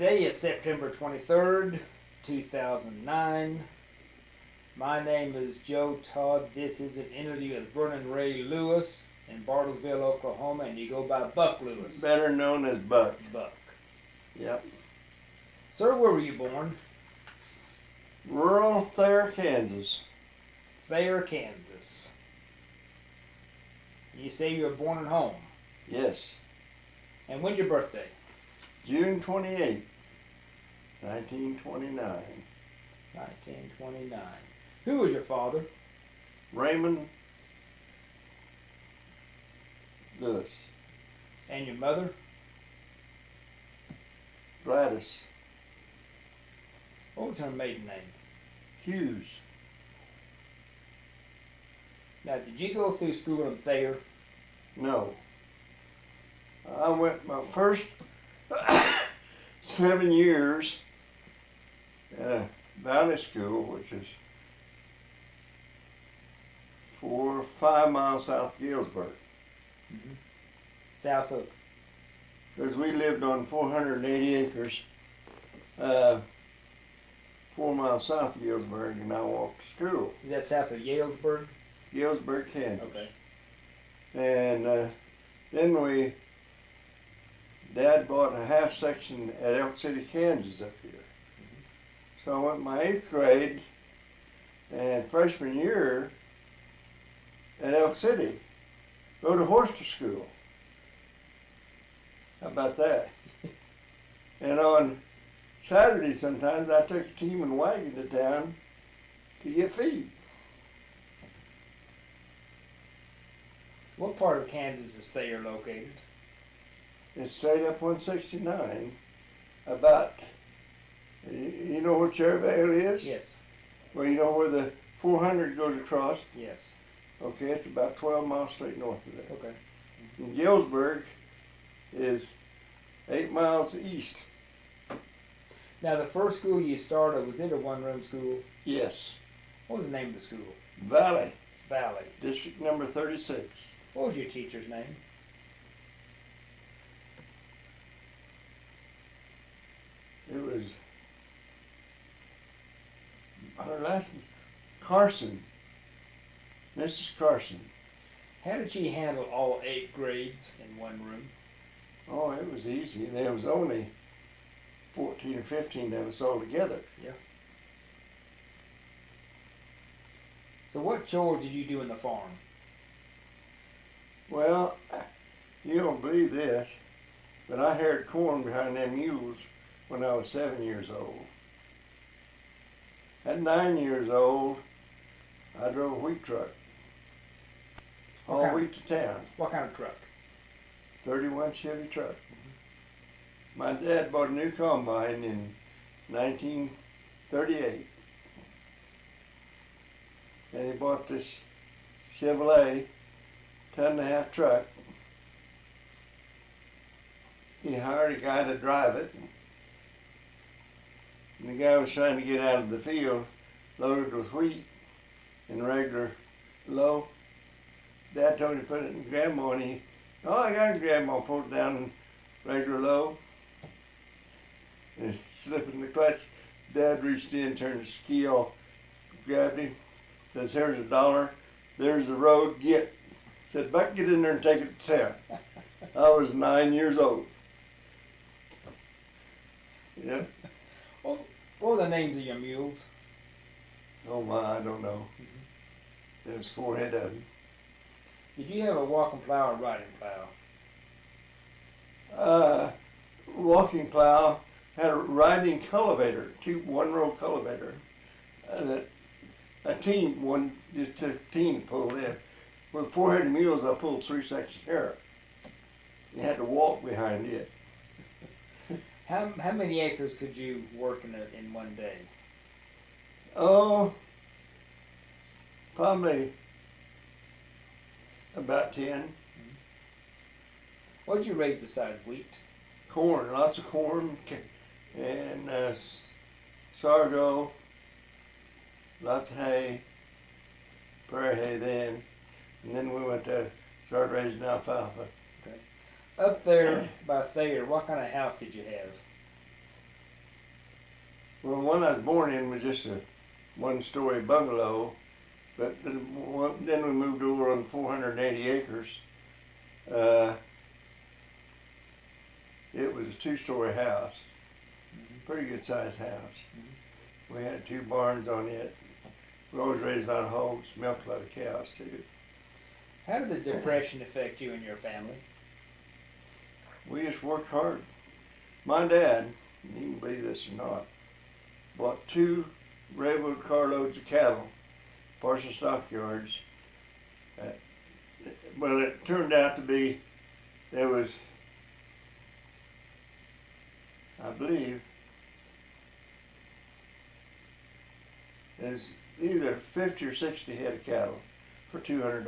Today is September 23rd, 2009. My name is Joe Todd. This is an interview with Vernon Ray Lewis in Bartlesville, Oklahoma, and you go by Buck Lewis. Better known as Buck. Buck. Yep. Sir, where were you born? Rural Thayer, Kansas. Thayer, Kansas. You say you were born at home. Yes. And when's your birthday? June 28th, 1929. 1929. Who was your father? Raymond Lewis. And your mother? Gladys What was her maiden name? Hughes. Now, did you go through school in Thayer? No. I went my first 7 years at a valley school, which is 4 or 5 miles south of Galesburg. Mm-hmm. South of? Because we lived on 480 acres, 4 miles south of Galesburg, and I walked to school. Is that south of Yalesburg? Galesburg, Kansas. Okay. And then Dad bought a half section at Elk City, Kansas up here. Mm-hmm. So I went my 8th grade and freshman year at Elk City. Rode a horse to school. How about that? And on Saturday sometimes I took a team and wagon to town to get feed. What part of Kansas is Thayer located? It's straight up 169. About, you know where Cherryvale is? Yes. Well, you know where the 400 goes across? Yes. Okay, it's about 12 miles straight north of there. Okay. And Galesburg is 8 miles east. Now, the first school you started, was it a one-room school? Yes. What was the name of the school? Valley. Valley. District number 36. What was your teacher's name? It was her last name, Carson. Mrs. Carson. How did she handle all 8 grades in one room? Oh, it was easy. There was only 14 or 15 of us all together. Yeah. So what chores did you do in the farm? Well, you don't believe this, but I haired corn behind them mules when I was 7 years old. At 9 years old, I drove a wheat truck. All wheat to town. What kind of truck? 31 Chevy truck. Mm-hmm. My dad bought a new combine in 1938. And he bought this Chevrolet 10.5 truck. He hired a guy to drive it. And the guy was trying to get out of the field loaded with wheat in regular low. Dad told him to put it in grandma, and I got it, grandma, pulled it down in regular low. And slipping the clutch, Dad reached in, turned the key off, grabbed him, says, "Here's $1, there's the road, get." Said, "Buck, get in there and take it to town." I was 9 years old. Yep. What were the names of your mules? Oh my, I don't know. There's 4 head of them. Did you have a walking plow or riding plow? Walking plow had a riding cultivator, 1-row cultivator. That a team, just took a team to pull in. With 4 head of mules, I pulled 3 sections here. You had to walk behind it. How many acres could you work in one day? Oh, probably about 10. What did you raise besides wheat? Corn, lots of corn, and sorghum, lots of hay, prairie hay then, and then we went to start raising alfalfa. Okay. Up there by Thayer, what kind of house did you have? Well, the one I was born in was just a one-story bungalow, but then we moved over on 480 acres. It was a two-story house, pretty good-sized house. We had 2 barns on it. We always raised a lot of hogs, milked a lot of cows too. How did the Depression affect you and your family? We just worked hard. My dad, you can believe this or not, bought 2 railroad carloads of cattle, Parsons stockyards. Well, it turned out to be, there was, I believe, there's either 50 or 60 head of cattle for $200.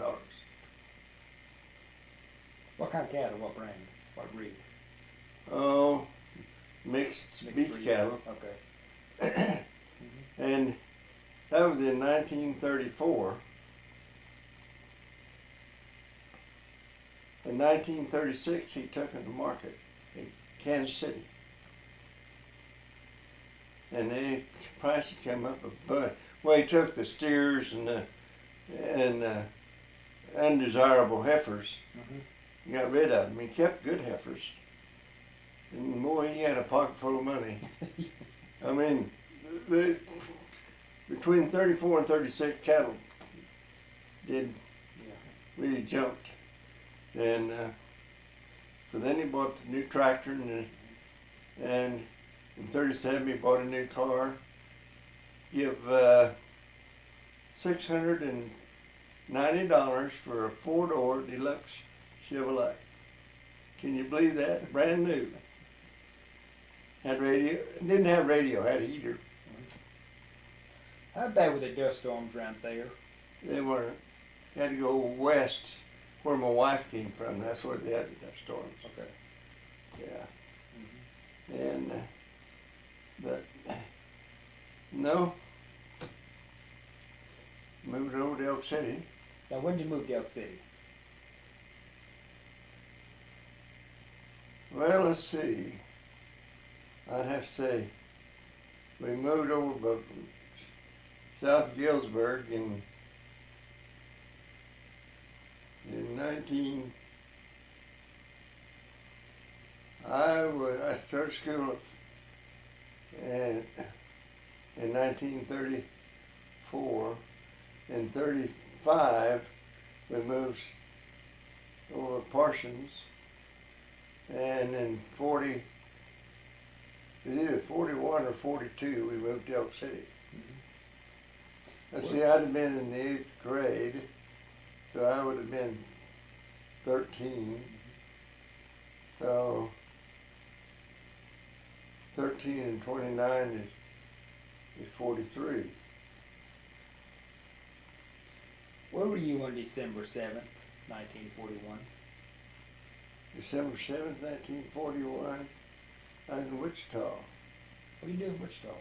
What kind of cattle? What brand? What breed? Oh, mixed beef breed. cattle. Okay. And that was in 1934. In 1936, he took them to market in Kansas City. And the prices came up a bunch. Well, he took the steers and the undesirable heifers, got rid of them. He kept good heifers. And boy, he had a pocket full of money. I mean, between 34 and 36, cattle really jumped. And so then he bought the new tractor, and in 37 he bought a new car. Give $690 for a 4-door deluxe Chevrolet. Can you believe that? Brand new. Had radio, didn't have radio, had a heater. How bad were the dust storms around there? They weren't. Had to go west, where my wife came from. That's where they had the dust storms. Okay. Yeah. And, but, no. Moved over to Elk City. Now, when did you move to Elk City? Well, let's see. I'd have to say we moved over south of Galesburg in 19. I started school in 1934. In 35, we moved over to Parsons, and in 40, it was either 41 or 42, we moved to Elk City. Let's see, I'd have been in the 8th grade, so I would have been 13. So 13 and 29 is 43. Where were you on December 7th, 1941? December 7th, 1941, I was in Wichita. What did you do in Wichita?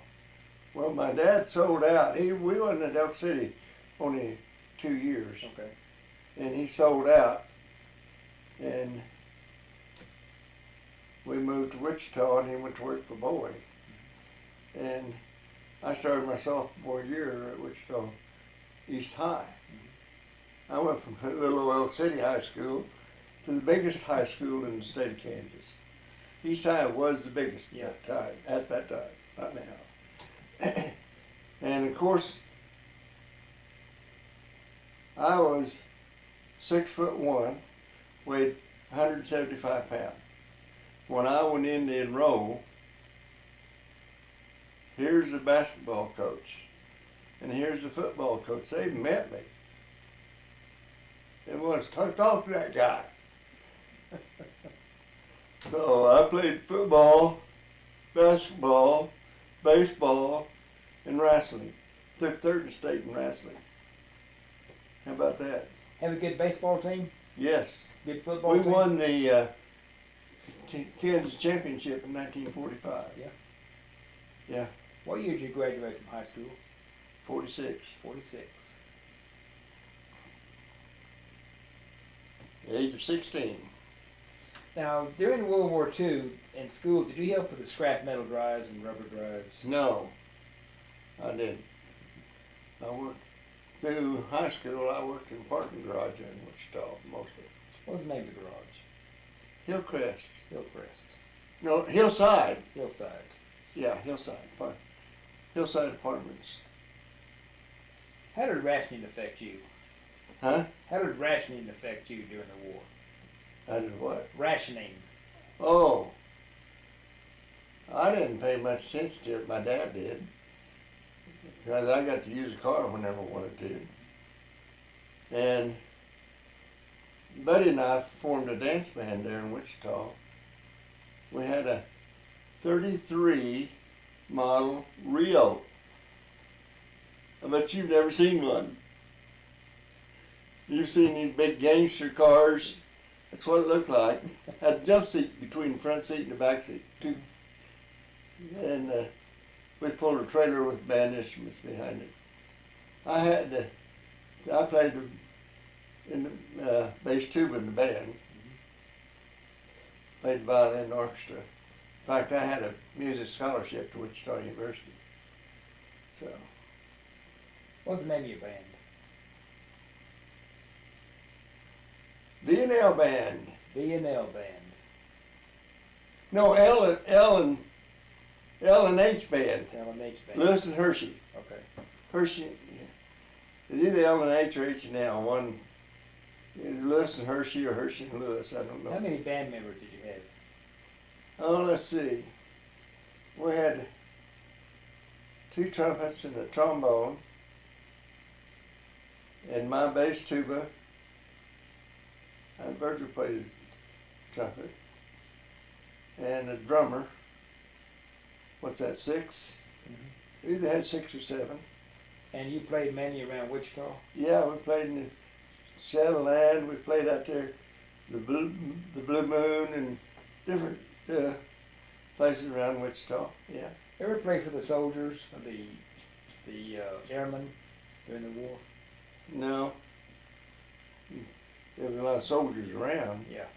Well, my dad sold out. We wasn't at Elk City only 2 years. Okay. And he sold out. And we moved to Wichita, and he went to work for Boeing. And I started my sophomore year at Wichita East High. I went from little old Elk City High School to the biggest high school in the state of Kansas. East High was the biggest at that time, not now. And of course, I was 6'1", weighed 175 pounds. When I went in to enroll, here's the basketball coach, and here's the football coach. They met me. It was talk to that guy. So I played football, basketball, baseball, and wrestling. Took third in state in wrestling. How about that? Have a good baseball team? Yes. Good football We team? won the Kansas Championship in 1945. Yeah. Yeah. What year did you graduate from high school? 46. 46. The age of 16. Now, during World War II in school, did you help with the scrap metal drives and rubber drives? No. I didn't. I worked through high school. I worked in a parking garage in Wichita mostly. What's the name of the garage? Hillcrest. Hillcrest. No, Hillside. Hillside. Yeah, Hillside. Hillside Apartments. How did rationing affect you? Huh? How did rationing affect you during the war? I did what? Rationing. Oh. I didn't pay much attention to it. My dad did. Because I got to use a car whenever I wanted to. And Buddy and I formed a dance band there in Wichita. We had a 33 model Rio. I bet you've never seen one. You've seen these big gangster cars. That's what it looked like. Had a jump seat between the front seat and the back seat. And we pulled a trailer with band instruments behind it. I played in the bass tuba in the band. Played violin in the orchestra. In fact, I had a music scholarship to Wichita University. So. What's the name of your band? V&L Band. V&L Band. No, L and H Band. L&H Band. Lewis and Hershey. Okay. Hershey, yeah. It's either L and H or H and L. One is Lewis and Hershey or Hershey and Lewis. I don't know. How many band members did you have? Oh, let's see. We had 2 trumpets and a trombone, and my bass tuba. Virgil played trumpet, and a drummer. What's that, 6? Mm-hmm. We either had 6 or 7. And you played mainly around Wichita? Yeah, we played in the Shadowland. We played out there, the Blue Moon, and different places around Wichita. Yeah. Ever play for the soldiers or the airmen during the war? No. There was a lot of soldiers around. Yeah.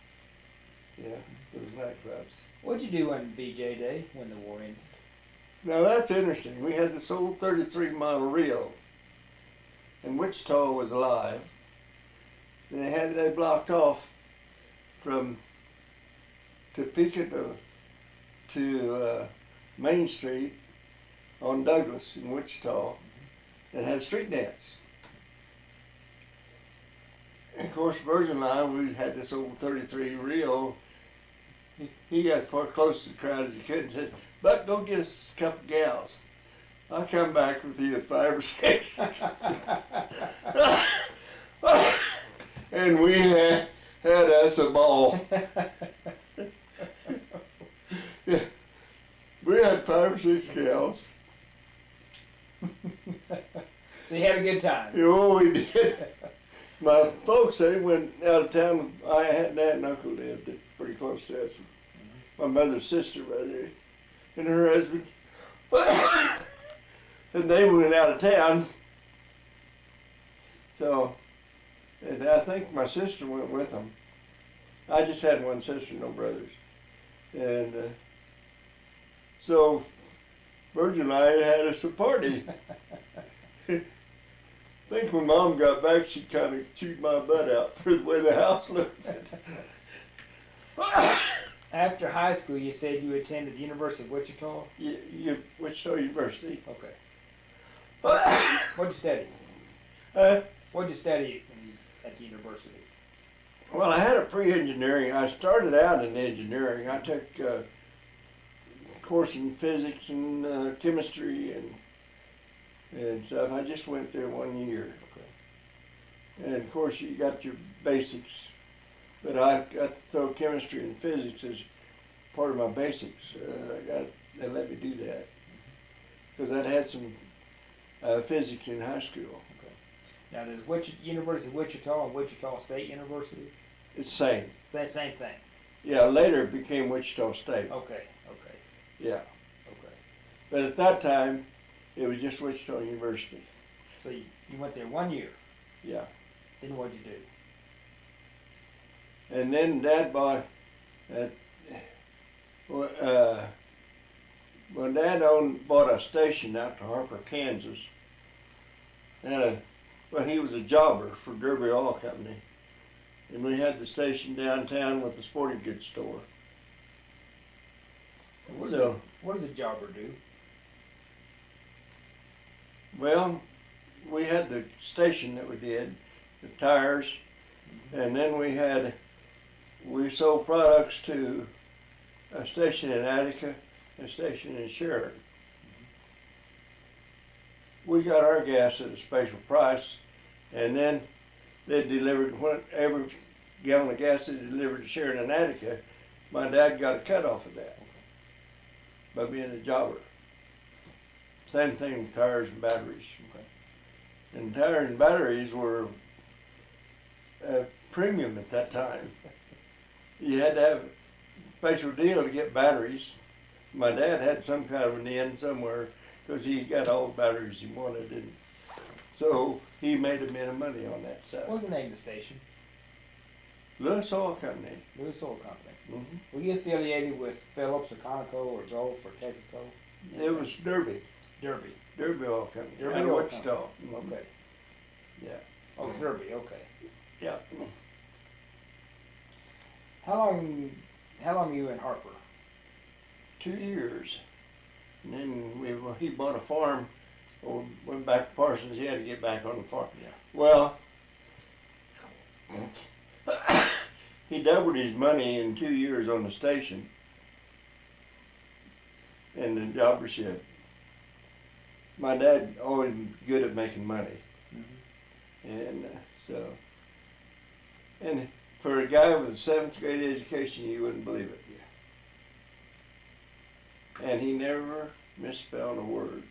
Yeah, there was nightclubs. What'd you do on VJ Day when the war ended? Now that's interesting. We had this old 33 model Rio, and Wichita was alive. And they blocked off from Topeka to Main Street on Douglas in Wichita, and had a street dance. And of course, Virgil and I, we had this old 33 Rio. He got as far close to the crowd as he could and said, "Buck, go get us a couple gals. I'll come back with you at 5 or 6. And we had us a ball. Yeah. We had 5 or 6 gals. So you had a good time? Oh, we did. My folks, they went out of town. I had an aunt and uncle lived pretty close to us. My mother's sister right there, and her husband. And they went out of town. So, and I think my sister went with them. I just had one sister, no brothers. And so Virgil and I had us a party. I think when Mom got back, she kind of chewed my butt out for the way the house looked. After high school, you said you attended the University of Wichita? Wichita University. Okay. What'd you study? What'd you study at the university? Well, I had a pre-engineering. I started out in engineering. I took a course in physics and chemistry and stuff. I just went there 1 year. Okay. And of course, you got your basics. But I got to throw chemistry and physics as part of my basics. They let me do that because I'd had some physics in high school. Okay. Now, there's University of Wichita and Wichita State University? It's the same. Same thing? Yeah, later it became Wichita State. Okay. Yeah. Okay. But at that time, it was just Wichita University. So you went there 1 year? Yeah. Then what'd you do? And then Dad bought Well, Dad bought a station out to Harper, Kansas. Well, he was a jobber for Derby Oil Company. And we had the station downtown with the sporting goods store. What does a jobber do? Well, we had the station that we did, the tires, and then we sold products to a station in Attica, a station in Sharon. We got our gas at a special price, and then they delivered every gallon of gas they delivered to Sharon and Attica. My dad got a cut off of that by being a jobber. Same thing with tires and batteries. Okay. And tires and batteries were a premium at that time. You had to have a special deal to get batteries. My dad had some kind of an in somewhere because he got all the batteries he wanted, and so he made a bit of money on that stuff. What was the name of the station? Lewis Oil Company. Lewis Oil Company. Mm-hmm. Were you affiliated with Phillips or Conoco or Gulf or Texaco? It was Derby. Derby. Derby Oil Company. Derby out of Oil Wichita. Company. Mhm. Okay. Yeah. Oh, Derby. Okay. Yeah. How long were you in Harper? 2 years. And then he bought a farm, or went back to Parsons. He had to get back on the farm. Yeah. Well, he doubled his money in 2 years on the station and the jobbership. My dad always was good at making money. And and for a guy with a 7th grade education, you wouldn't believe it. Yeah. And he never misspelled a word.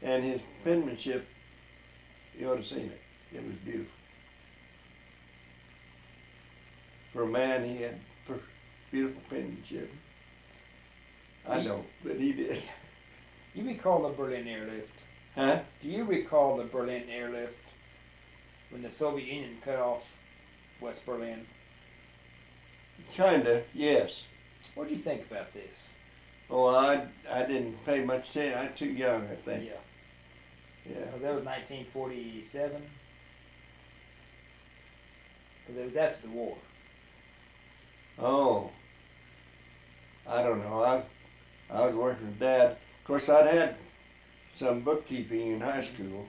And his penmanship, you ought to have seen it. It was beautiful. For a man, he had beautiful penmanship. I don't, but he did. You recall the Berlin airlift? Huh? Do you recall the Berlin airlift when the Soviet Union cut off West Berlin? Kinda, yes. What do you think about this? Oh, I didn't pay much attention. I was too young, I think. Yeah. Yeah. Because that was 1947. Because it was after the war. Oh. I don't know. I was working with Dad. Of course, I'd had some bookkeeping in high school,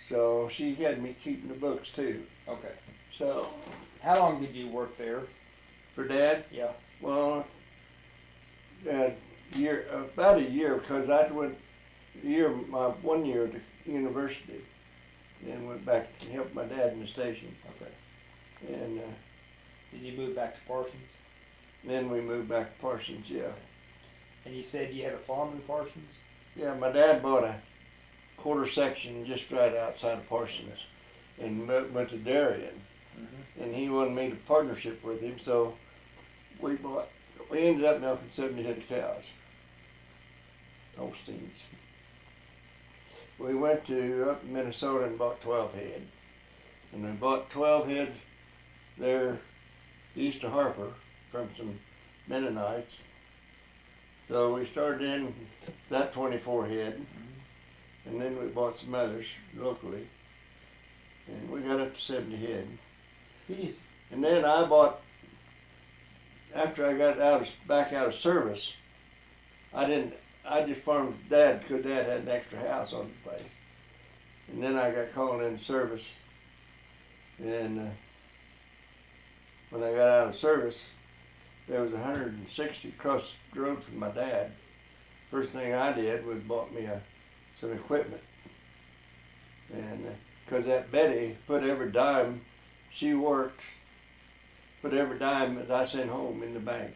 so she had me keeping the books too. Okay. So. How long did you work there? For Dad? Yeah. Well, about a year, because I went my 1 year to university, then went back to help my dad in the station. Okay. And did you move back to Parsons? then we moved back to Parsons, yeah. And you said you had a farm in Parsons? Yeah, my dad bought a quarter section just right outside of Parsons and went to Darien. Mm-hmm. And he wanted me to partnership with him, so we ended up milking 70 head of cows, Holsteins. We went to up in Minnesota and bought 12 head. And we bought 12 head there east of Harper from some Mennonites. So we started in that 24 head, mm-hmm. and then we bought some others locally, and we got up to 70 head. Jeez. And then I bought, after I got back out of service, I just farmed with Dad because Dad had an extra house on the place. And then I got called into service, and when I got out of service, there was 160 across the road from my dad. First thing I did was bought me some equipment. And because that Betty put every dime she worked, put every dime that I sent home in the bank.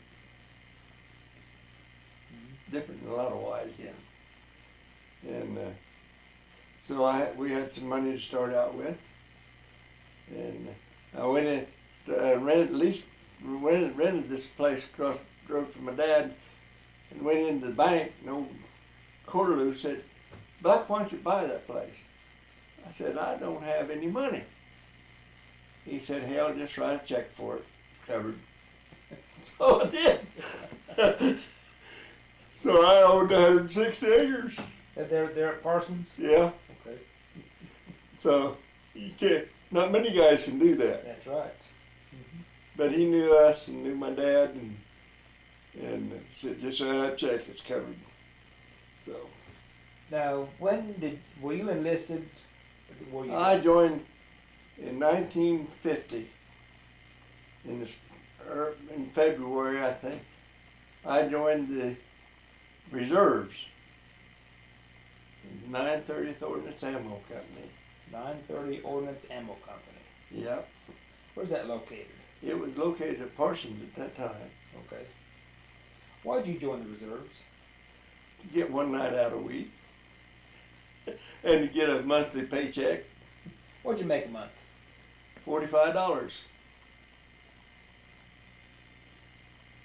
Mm-hmm. Different in a lot of ways, yeah. And so we had some money to start out with. And I went in, rented this place across the road from my dad, and went into the bank, and old Cordeloo said, "Buck, why don't you buy that place?" I said, "I don't have any money." He said, "Hell, just write a check for it, covered." So I did. So I owned 160 acres. They're at Parsons? Yeah. Okay. So you can't, not many guys can do that. That's right. But he knew us and knew my dad and said, just a check, it's covered. So Now, were you enlisted? Were you, I joined in 1950 in February, I think. I joined the reserves, 930th Ordnance Ammo Company. 930 Ordnance Ammo Company. Yep. Where's that located? It was located at Parsons at that time. Okay. Why'd you join the reserves? To get one night out a week and to get a monthly paycheck, What'd you make a month? $45.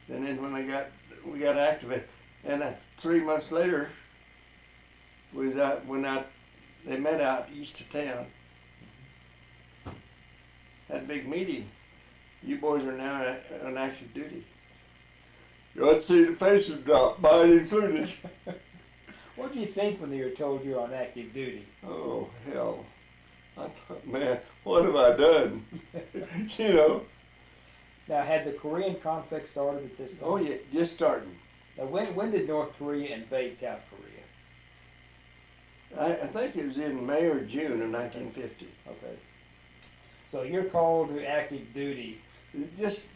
And then when we got activated, and 3 months later, they met out east of town, had a big meeting. You boys are now on active duty. You ought to see the faces drop, mine included. What do you think when they were told you're on active duty? Oh, hell. I thought, man, what have I done? You know? Now, had the Korean conflict started at this time? Oh, yeah, just starting. Now, when did North Korea invade South Korea? I think it was in May or June of 1950. Okay. So you're called to active duty. Just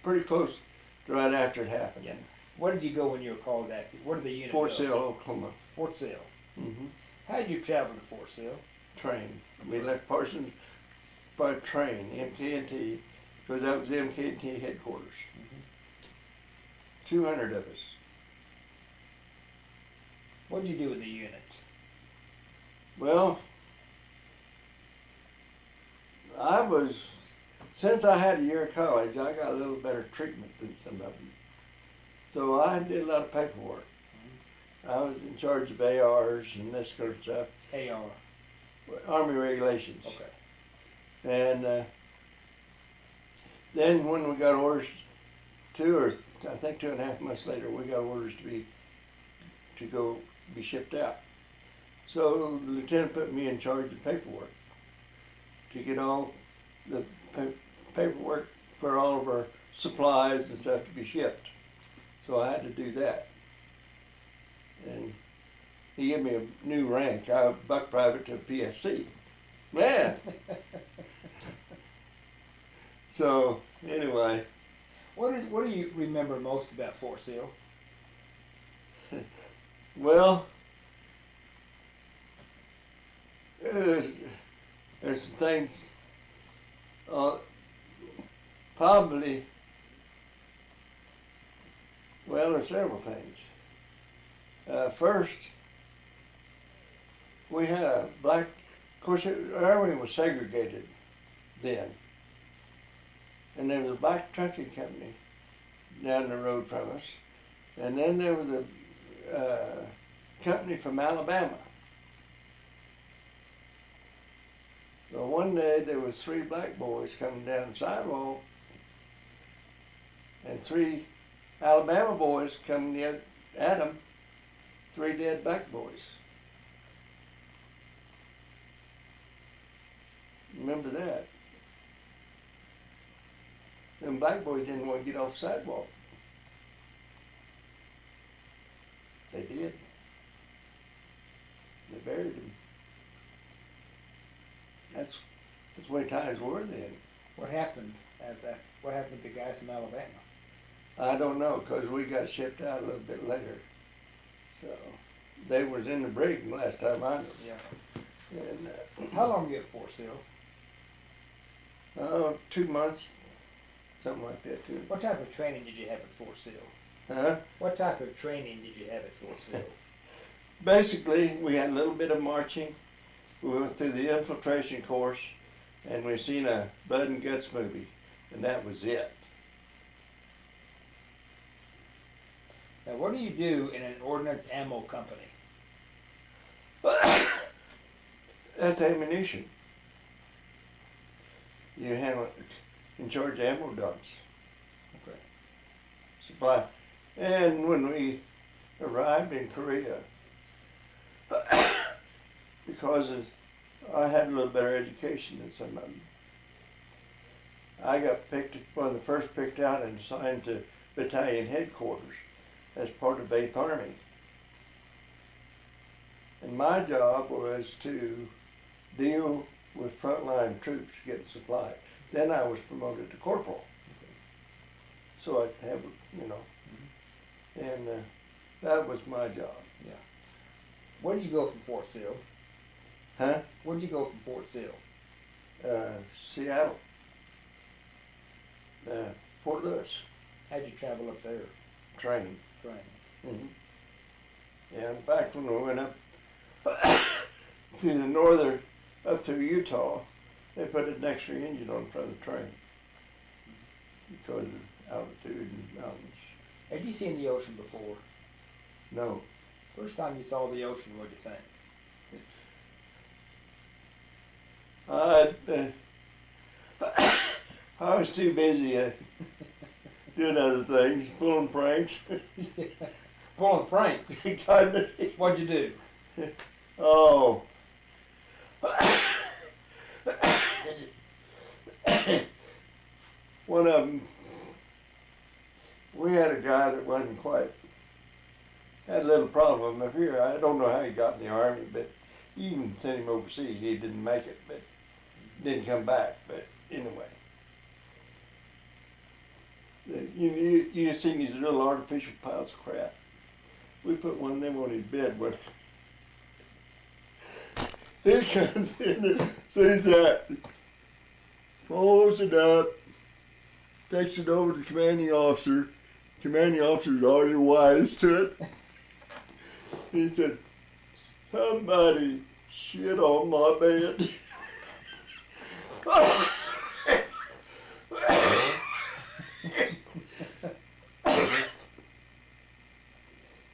pretty close to right after it happened. Yeah. Where did you go when you were called active? Where did the unit Fort go? Sill, Oklahoma. Fort Sill. Mm-hmm. How did you travel to Fort Sill? Train. We left Parsons by train, MK&T, because that was the MK&T headquarters. 200 of us. What did you do with the unit? Well, since I had a year of college, I got a little better treatment than some of them. So I did a lot of paperwork. I was in charge of ARs and this kind of stuff. AR. Army regulations. Okay. And then when we got orders, 2.5 months later, we got orders to go be shipped out. So the lieutenant put me in charge of paperwork to get all the paperwork for all of our supplies and stuff to be shipped. So I had to do that. And he gave me a new rank. I buck private to a PFC. Man! So anyway. What do you remember most about Fort Sill? Well, there's some things, probably, well, there's several things. First, we had a black, of course, everything was segregated then. And there was a black trucking company down the road from us. And then there was a company from Alabama. So one day there was 3 black boys coming down the sidewalk and 3 Alabama boys coming at them, 3 dead black boys. Remember that. Them black boys didn't want to get off the sidewalk. They did. They buried him. That's the way times were then. What happened what happened to the guys from Alabama? I don't know, because we got shipped out a little bit later. So they was in the brig last time I knew. Yeah. And How long were you at Fort Sill? 2 months, something like that too. What type of training did you have at Fort Sill? Huh? What type of training did you have at Fort Sill? Basically, we had a little bit of marching. We went through the infiltration course, and we seen a blood and guts movie, and that was it. Now, what do you do in an ordnance ammo company? That's ammunition. You handle it in charge of ammo dumps. Okay. Supply. And when we arrived in Korea because I had a little better education than some of them. I got one of the first picked out and assigned to battalion headquarters as part of 8th Army. And my job was to deal with frontline troops getting supply. Then I was promoted to corporal. So I could have, and that was my job. Yeah. Where'd you go from Fort Sill? Huh? Where'd you go from Fort Sill? Seattle. Fort Lewis. How'd you travel up there? Train. Train. Yeah, in fact, when we went up through the northern, up through Utah, they put an extra engine on the front of the train because of altitude and mountains. Have you seen the ocean before? No. First time you saw the ocean, what'd you think? I was too busy doing other things, pulling pranks. Pulling pranks? Kind of. What'd you do? Oh. One of them, we had a guy that wasn't quite, had a little problem up here. I don't know how he got in the Army, but even sent him overseas. He didn't make it, but didn't come back. But anyway. You seen these little artificial piles of crap. We put one of them on his bed. He comes in and sees that, folds it up, takes it over to the commanding officer. Commanding officer's already wise to it. He said, "Somebody shit on my bed."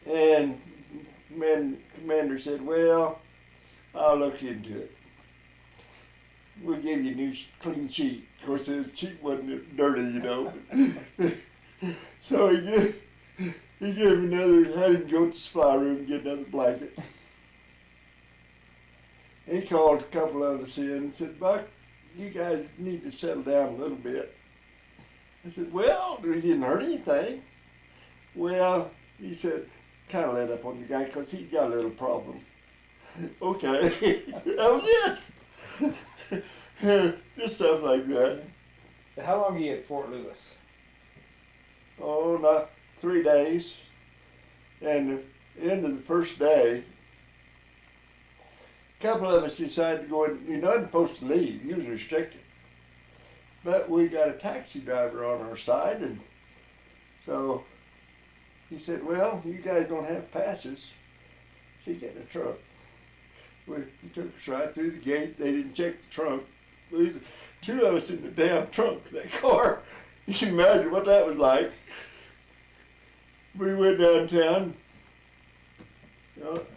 And commander said, "Well, I'll look into it. We'll give you a new clean sheet." Of course, the sheet wasn't dirty, So he gave another, had him go to the supply room and get another blanket. He called a couple of us in and said, "Buck, you guys need to settle down a little bit." I said, "Well, we didn't hurt anything." "Well," he said, kind of let up on the guy because he's got a little problem. Okay. Oh, yes. Just stuff like that. How long were you at Fort Lewis? Oh, not 3 days. And the end of the first day, a couple of us decided to go in. You're not supposed to leave. He was restricted. But we got a taxi driver on our side, and so he said, "Well, you guys don't have passes, so you get in the trunk." He took us right through the gate. They didn't check the trunk. There was 2 of us in the damn trunk of that car. You can imagine what that was like. We went downtown.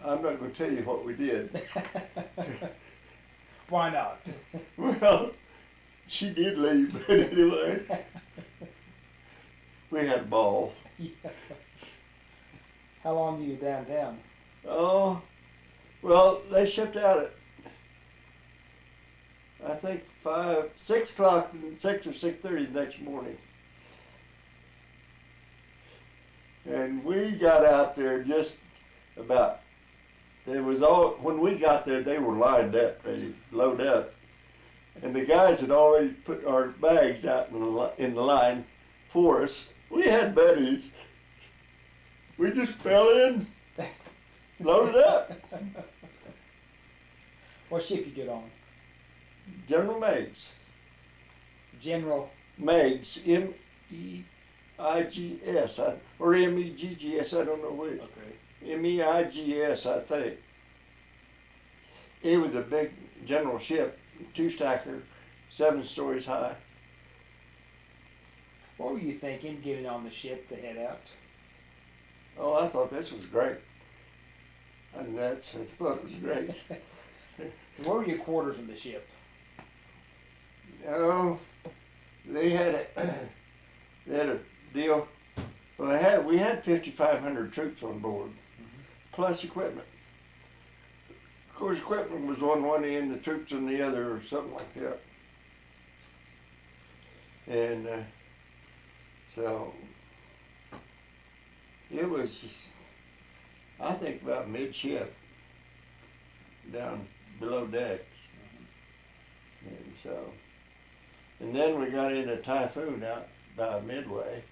I'm not going to tell you what we did. Why not? Well, she did leave, but anyway. We had a ball. Yeah. How long were you downtown? Oh, well, they shipped out at, I think 6 o'clock, 6 or 6:30 the next morning. And we got out there just about, when we got there, they were lined up, ready to load up. And the guys had already put our bags out in the line for us. We had buddies. We just fell in, loaded up. What ship you get on? General Meigs. General Meigs, M-E-I-G-S, or M-E-G-G-S, I don't know which. Okay. M-E-I-G-S, I think. It was a big general ship, 2-stacker, 7 stories high. What were you thinking getting on the ship to head out? Oh, I thought this was great. And I thought it was great. So where were your quarters in the ship? Oh, they had a deal Well, we had 5,500 troops on board, plus equipment. Of course, equipment was on one end, the troops on the other, or something like that. And so it was, I think, about midship down below decks. And so, and then we got in a typhoon out by Midway.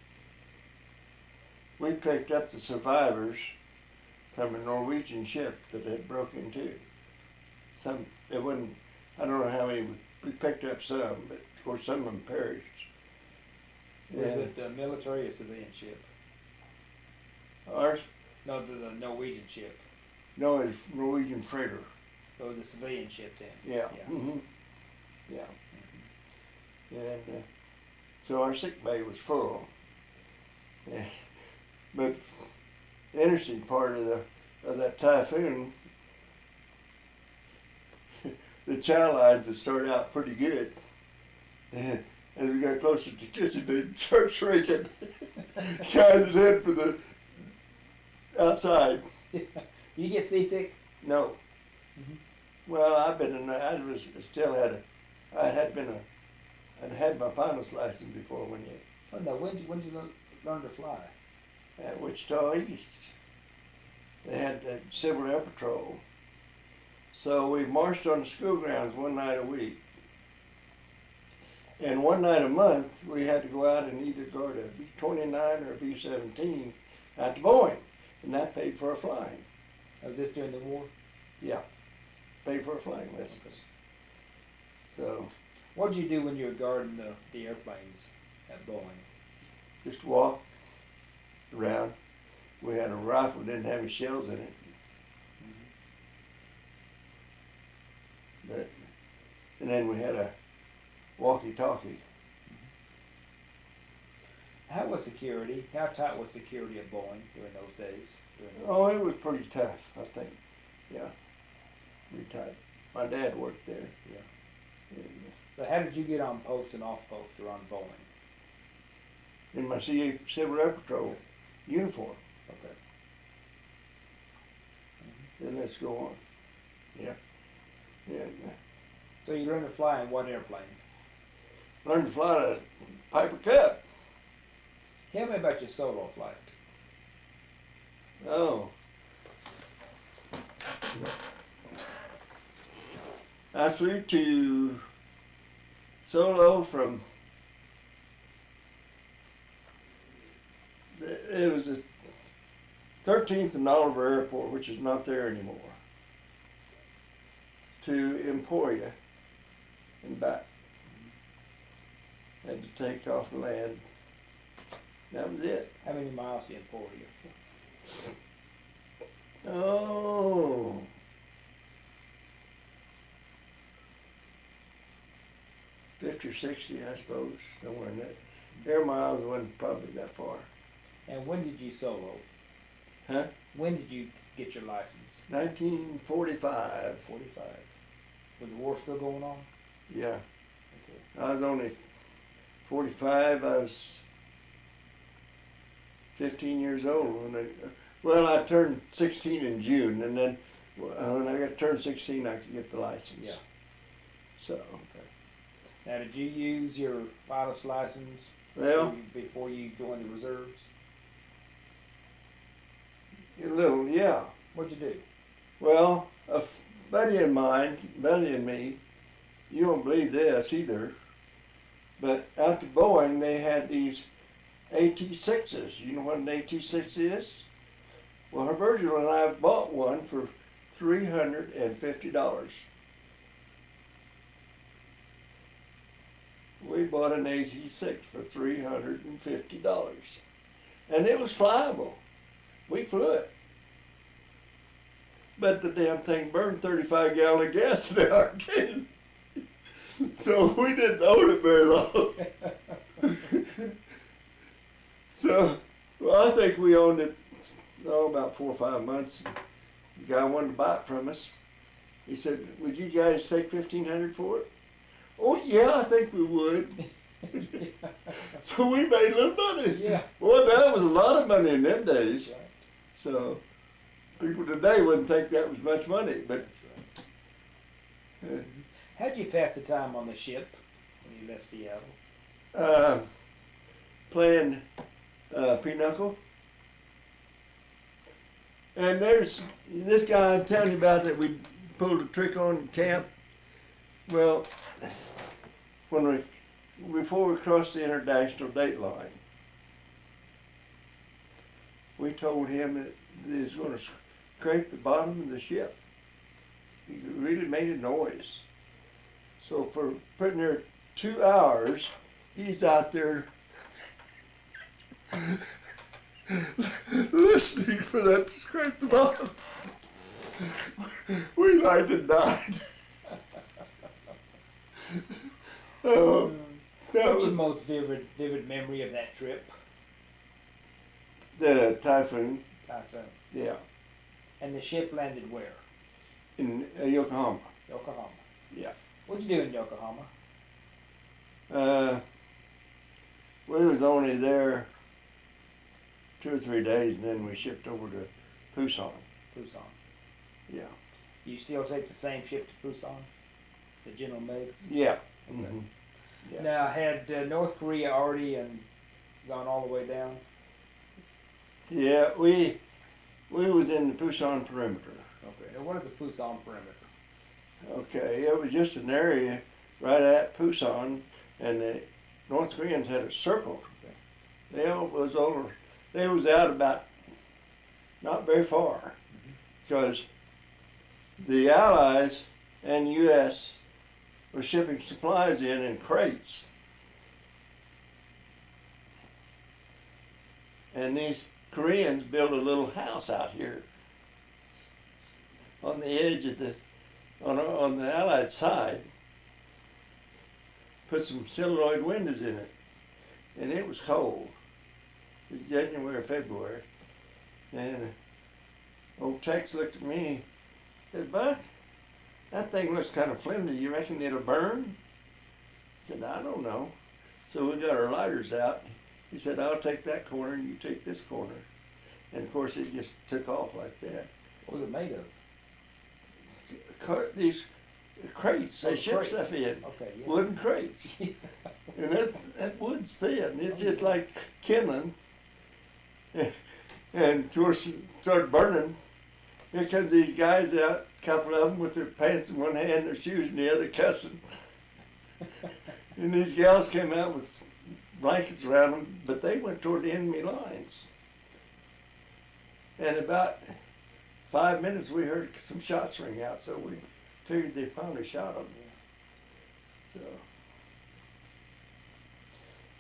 We picked up the survivors from a Norwegian ship that had broken too. It wasn't, I don't know how many, we picked up some, but of course some of them perished. Was it a military or civilian ship? Ours? No, the Norwegian ship. No, it's Norwegian freighter. So it was a civilian ship then? Yeah. Yeah. Mm-hmm. Yeah. And so our sick bay was full. Yeah. But the interesting part of that typhoon, the chow lines would start out pretty good. And as we got closer to the kitchen, they'd start shrinking. Guys would head for the outside. You get seasick? No. Mhm. Well, I'd had my pilot's license before when you Oh no, when did you learn to fly? at Wichita East. They had Civil Air Patrol. So we marched on the school grounds one night a week. And one night a month, we had to go out and either guard a B-29 or a B-17 at the Boeing. And that paid for our flying. Was this during the war? Yeah, paid for our flying lessons. Okay. So What did you do when you were guarding the airplanes at Boeing? just walk around. We had a rifle, didn't have any shells in it. But, and then we had a walkie-talkie. How was security? How tight was security at Boeing during those days? Oh, it was pretty tough, I think. Yeah, pretty tight. My dad worked there. Yeah. And, So how did you get on post and off post around Boeing? in my Civil Air Patrol uniform. Okay. Then let's go on. Yeah. And So you learned to fly in what airplane? learned to fly a Piper Cup. Tell me about your solo flight. Oh. I flew to solo from, it was the 13th and Oliver Airport, which is not there anymore, to Emporia and back. Had to take off and land. That was it. How many miles to Emporia? Oh. $50 or $60, I suppose, somewhere in that. Air miles wasn't probably that far. And when did you solo? Huh? When did you get your license? 1945. 45. Was the war still going on? Yeah. Okay. I was only 45. I was 15 years old when I turned 16 in June, and then when I got turned 16, I could get the license. Yeah. So. Okay. Now, did you use your pilot's license before you joined the reserves? A little, yeah. What'd you do? Well, a buddy of mine, buddy and me, you won't believe this either, but out to Boeing they had these AT-6s. You know what an AT-6 is? Well, Virgil and I bought one for $350. We bought an AT-6 for $350. And it was flyable. We flew it. But the damn thing burned 35 gallons of gas in the arcade. So we didn't own it very long. So, well, I think we owned it, about 4 or 5 months. The guy wanted to buy it from us. He said, would you guys take $1,500 for it? Oh, yeah, I think we would. So we made a little money. Yeah. Boy, that was a lot of money in them days. That's right. So people today wouldn't think that was much money, but That's right. How'd you pass the time on the ship when you left Seattle? playing pinochle. And there's this guy I'm telling you about that we pulled a trick on in camp. Well, before we crossed the international date line, we told him that he was going to scrape the bottom of the ship. He really made a noise. So for putting there 2 hours, he's out there listening for that to scrape the bottom. We like to died. That What's was your most vivid memory of that trip? the typhoon. Typhoon. Yeah, And the ship landed where? in Yokohama. Yokohama. Yeah. What'd you do in Yokohama? We was only there 2 or 3 days, and then we shipped over to Busan. Busan. Yeah. You still take the same ship to Busan? The General Meigs? Yeah. Okay. Mhm. Yeah. Now, had North Korea already gone all the way down? Yeah, we was in the Busan perimeter. Okay. Now, what is the Busan perimeter? Okay, it was just an area right at Busan, and the North Koreans had a circle. Okay. They was out about not very far, because the Allies and U.S. were shipping supplies in crates, and these Koreans built a little house out here on the edge of on the Allied side, put some celluloid windows in it, and it was cold. It was January or February, and old Tex looked at me, said, "Buck, that thing looks kind of flimsy. You reckon it'll burn?" I said, "I don't know." So we got our lighters out. He said, "I'll take that corner and you take this corner." And of course it just took off like that. What was it made of? These crates, they ship crates. stuff in. Okay, yeah. Wooden crates. And that wood's thin. It's just like kindling. And towards it started burning. Here comes these guys out, a couple of them with their pants in one hand, their shoes in the other, cussing. And these gals came out with blankets around them, but they went toward the enemy lines. And about 5 minutes, we heard some shots ring out, so we figured they finally shot them. So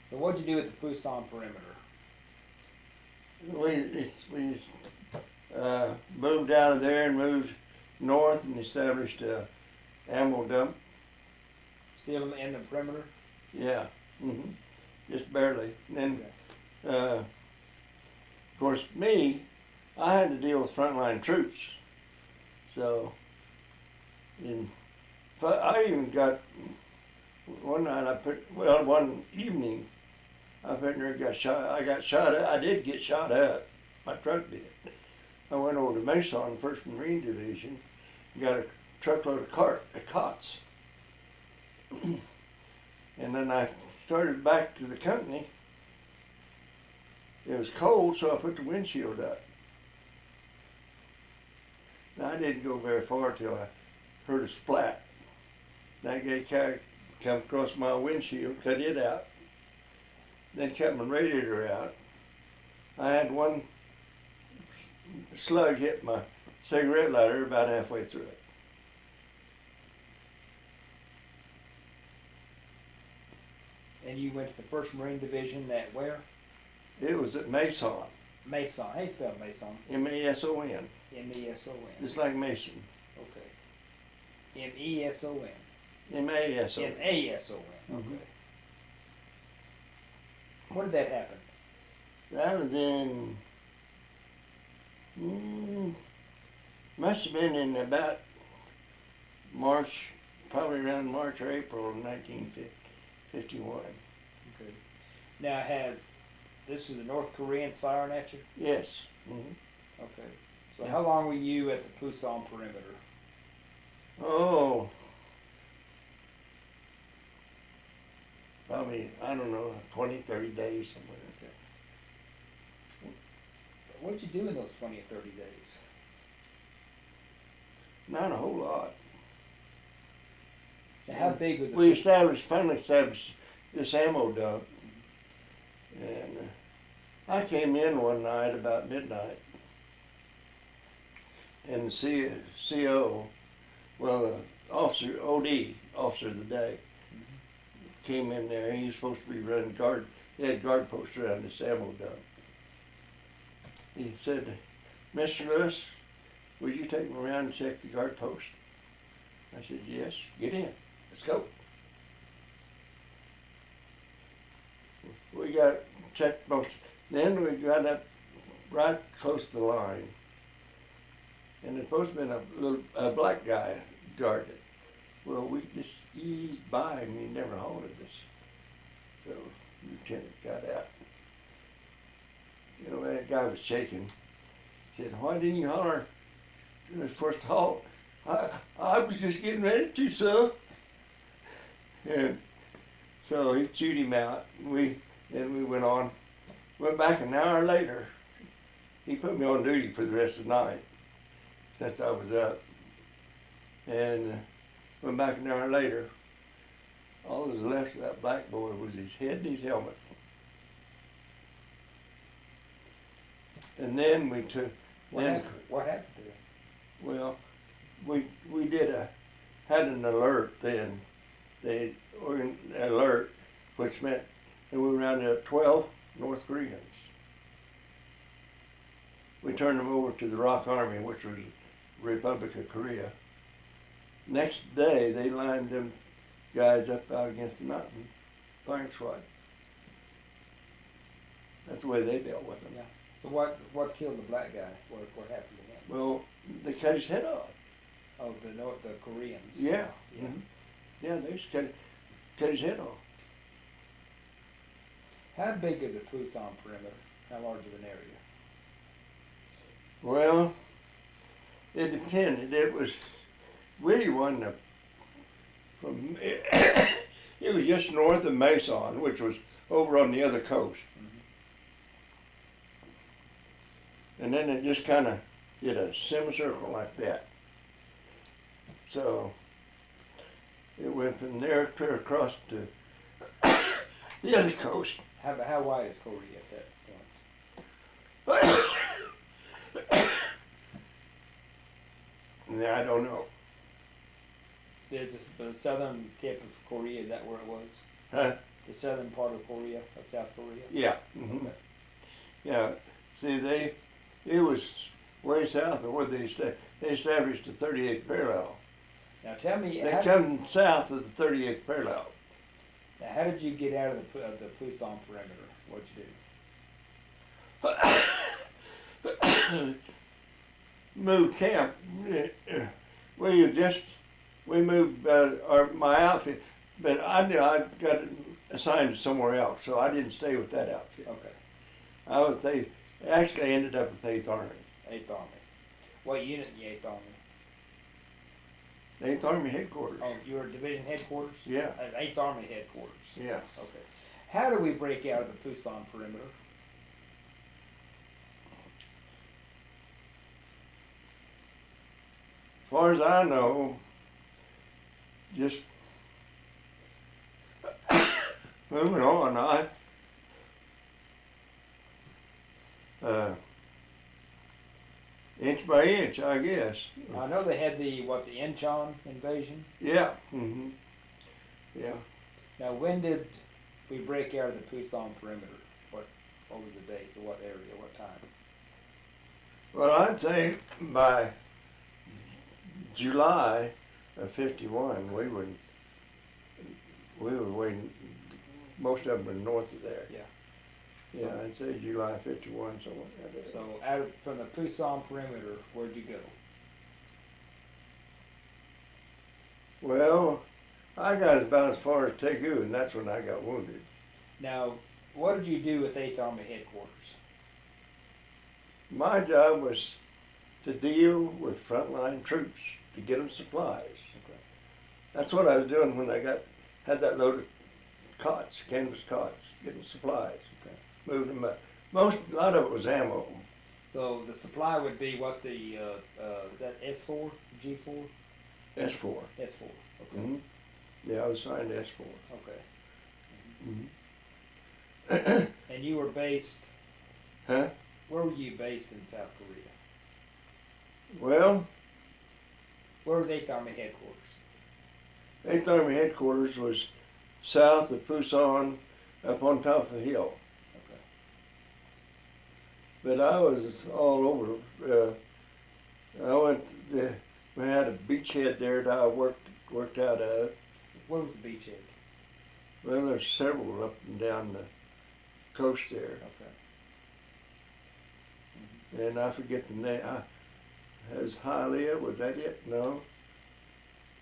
So what'd you do with the Busan perimeter? we moved out of there and moved north and established a ammo dump. Still in the perimeter? Yeah, just barely. And then, of course, I had to deal with frontline troops. So, I even got, one evening, I put in there, I did get shot at. My truck did. I went over to Mason, 1st Marine Division, got a truckload of cots. And then I started back to the company. It was cold, so I put the windshield up. Now, I didn't go very far till I heard a splat. That guy come across my windshield, cut it out, then cut my radiator out. I had one slug hit my cigarette lighter about halfway through it. And you went to the 1st Marine Division at where? It was at Mason, Mason. How you spell Mason? M-A-S-O-N, M-E-S-O-N. just like Mason, Okay. M-E-S-O-N. M-A-S-O-N. M-A-S-O-N. Okay. When did that happen? That was in, must have been in about March, probably around March or April of 1951. Okay. Now, this is the North Koreans firing at you? Yes. Okay. So Yeah. how long were you at the Pusan perimeter? Oh, probably, I don't know, 20, 30 days somewhere. What'd you do in those 20 or 30 days? Not a whole lot. Now, how big was it? We finally established this ammo dump. And I came in one night about midnight. And the CO, well, the officer, OD, officer of the day, came in there. He was supposed to be running guard. They had guard posts around this ammo dump. He said, "Mr. Lewis, will you take me around and check the guard post?" I said, "Yes, get in. Let's go." We got checked most. Then we got up right close to the line. And there's supposed to have been a black guy guarded. Well, we just eased by him. He never hollered at us. So Lieutenant got out. You know, that guy was shaking. He said, "Why didn't you holler the first halt?" I was just getting ready to, sir. And so he chewed him out. Then we went on. Went back an hour later. He put me on duty for the rest of the night since I was up. And went back an hour later. All that was left of that black boy was his head and his helmet. And then we took. What happened to him? Well, we had an alert then. Or an alert, which meant that we rounded up 12 North Koreans. We turned them over to the Rock Army, which was Republic of Korea. Next day, they lined them guys up out against the mountain, firing squad. That's the way they dealt with them. Yeah. So what killed the black guy? What happened to him? Well, they cut his head off. Oh, the Koreans. Yeah. Yeah. Mm-hmm. Yeah, they just cut his head off. How big is the Pusan perimeter? How large of an area? Well, it depended. It was really wasn't from. It was just north of Mason, which was over on the other coast. And then it just kind of did a semicircle like that. So it went from there clear across to the other coast. How wide is Korea at that point? I don't know. There's the southern tip of Korea. Is that where it was? Huh? The southern part of Korea, of South Korea. Yeah. Mm-hmm. Okay. Yeah. See, it was way south of where they established the 38th parallel. Now tell me, They come south of the 38th parallel. Now how did you get out of the Pusan perimeter? What'd you do? Moved camp. We moved my outfit, but I got assigned to somewhere else, so I didn't stay with that outfit. Okay. They actually ended up with 8th Army. 8th Army. What unit in the 8th Army? 8th Army headquarters. Oh, you were division headquarters? Yeah. 8th Army headquarters. Yeah. Okay. How do we break out of the Pusan perimeter? As far as I know, just moving on. Inch by inch, I guess. I know they had the Incheon invasion. Yeah. Mm-hmm. Yeah. Now, when did we break out of the Pusan perimeter? What was the date? What area? What time? Well, I'd say by July of '51, we were waiting. Most of them were north of there. Yeah. Yeah, I'd say July '51, somewhere like that. So, from the Pusan perimeter, where'd you go? Well, I got about as far as Tegu, and that's when I got wounded. Now, what did you do with 8th Army headquarters? My job was to deal with frontline troops to get them supplies. Okay. That's what I was doing when I had that load of cots, canvas cots, getting supplies, Okay. moving them up. A lot of it was ammo. So the supply would be what the is that S4, G4, S4. S4. Okay. Mm-hmm. Yeah, I was assigned to S4. Okay. Mm-hmm. And you were based. Huh? Where were you based in South Korea? Well, Where was 8th Army headquarters? 8th Army headquarters was south of Pusan, up on top of the hill. Okay. But I was all over. We had a beachhead there that I worked out of. Where was the beachhead? Well, there's several up and down the coast there. Okay. And I forget the name. Was Hialeah, was that it? No.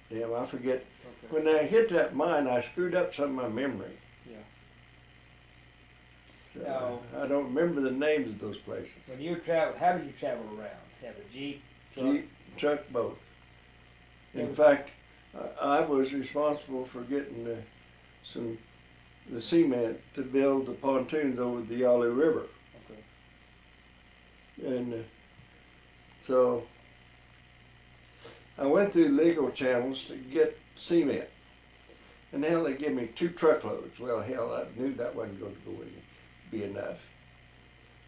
Damn, I forget. Okay. When I hit that mine, I screwed up some of my memory. Yeah. So Now, I don't remember the names of those places. when you travel, how did you travel around? Have a Jeep, truck? Jeep, truck, both. In Yeah. fact, I was responsible for getting the cement to build the pontoons over the Yalu River. Okay. And so I went through legal channels to get cement. And hell, they gave me 2 truckloads. Well, hell, I knew that wasn't going to be enough.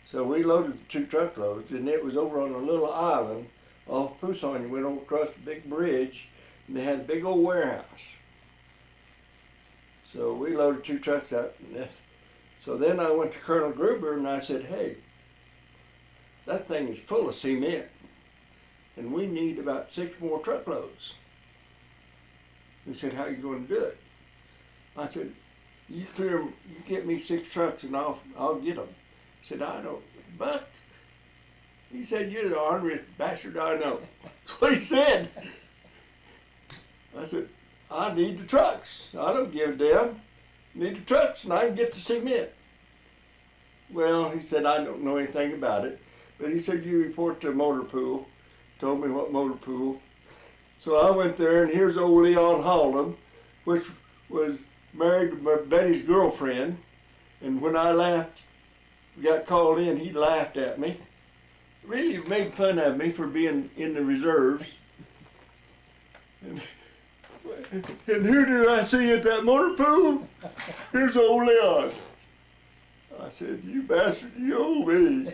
So we loaded the 2 truckloads, and it was over on a little island off Pusan. You went over across the big bridge, and they had a big old warehouse. So we loaded 2 trucks up. So then I went to Colonel Gruber, and I said, hey, that thing is full of cement, and we need about 6 more truckloads. He said, how are you going to do it? I said, you get me 6 trucks and I'll get them. He said, I don't, but, he said, you're the orneriest bastard I know. That's what he said. I said, I need the trucks. I don't give a damn. Need the trucks and I can get the cement. Well, he said, I don't know anything about it. But he said, you report to a motor pool. Told me what motor pool. So I went there, and here's old Leon Holland, which was married to my Betty's girlfriend. And when I got called in, he laughed at me. Really made fun of me for being in the reserves. And who do I see at that motor pool? Here's old Leon. I said, you bastard, you owe me.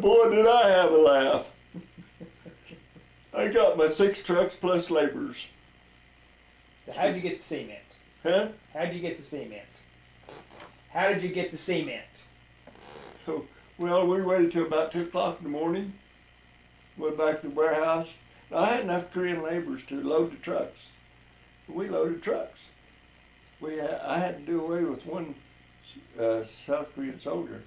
Boy, did I have a laugh. I got my 6 trucks plus laborers. So how'd you get the cement? Huh? How'd you get the cement? How did you get the cement? So, well, we waited till about 2 o'clock in the morning. Went back to the warehouse. I had enough Korean laborers to load the trucks. We loaded trucks. I had to do away with one South Korean soldier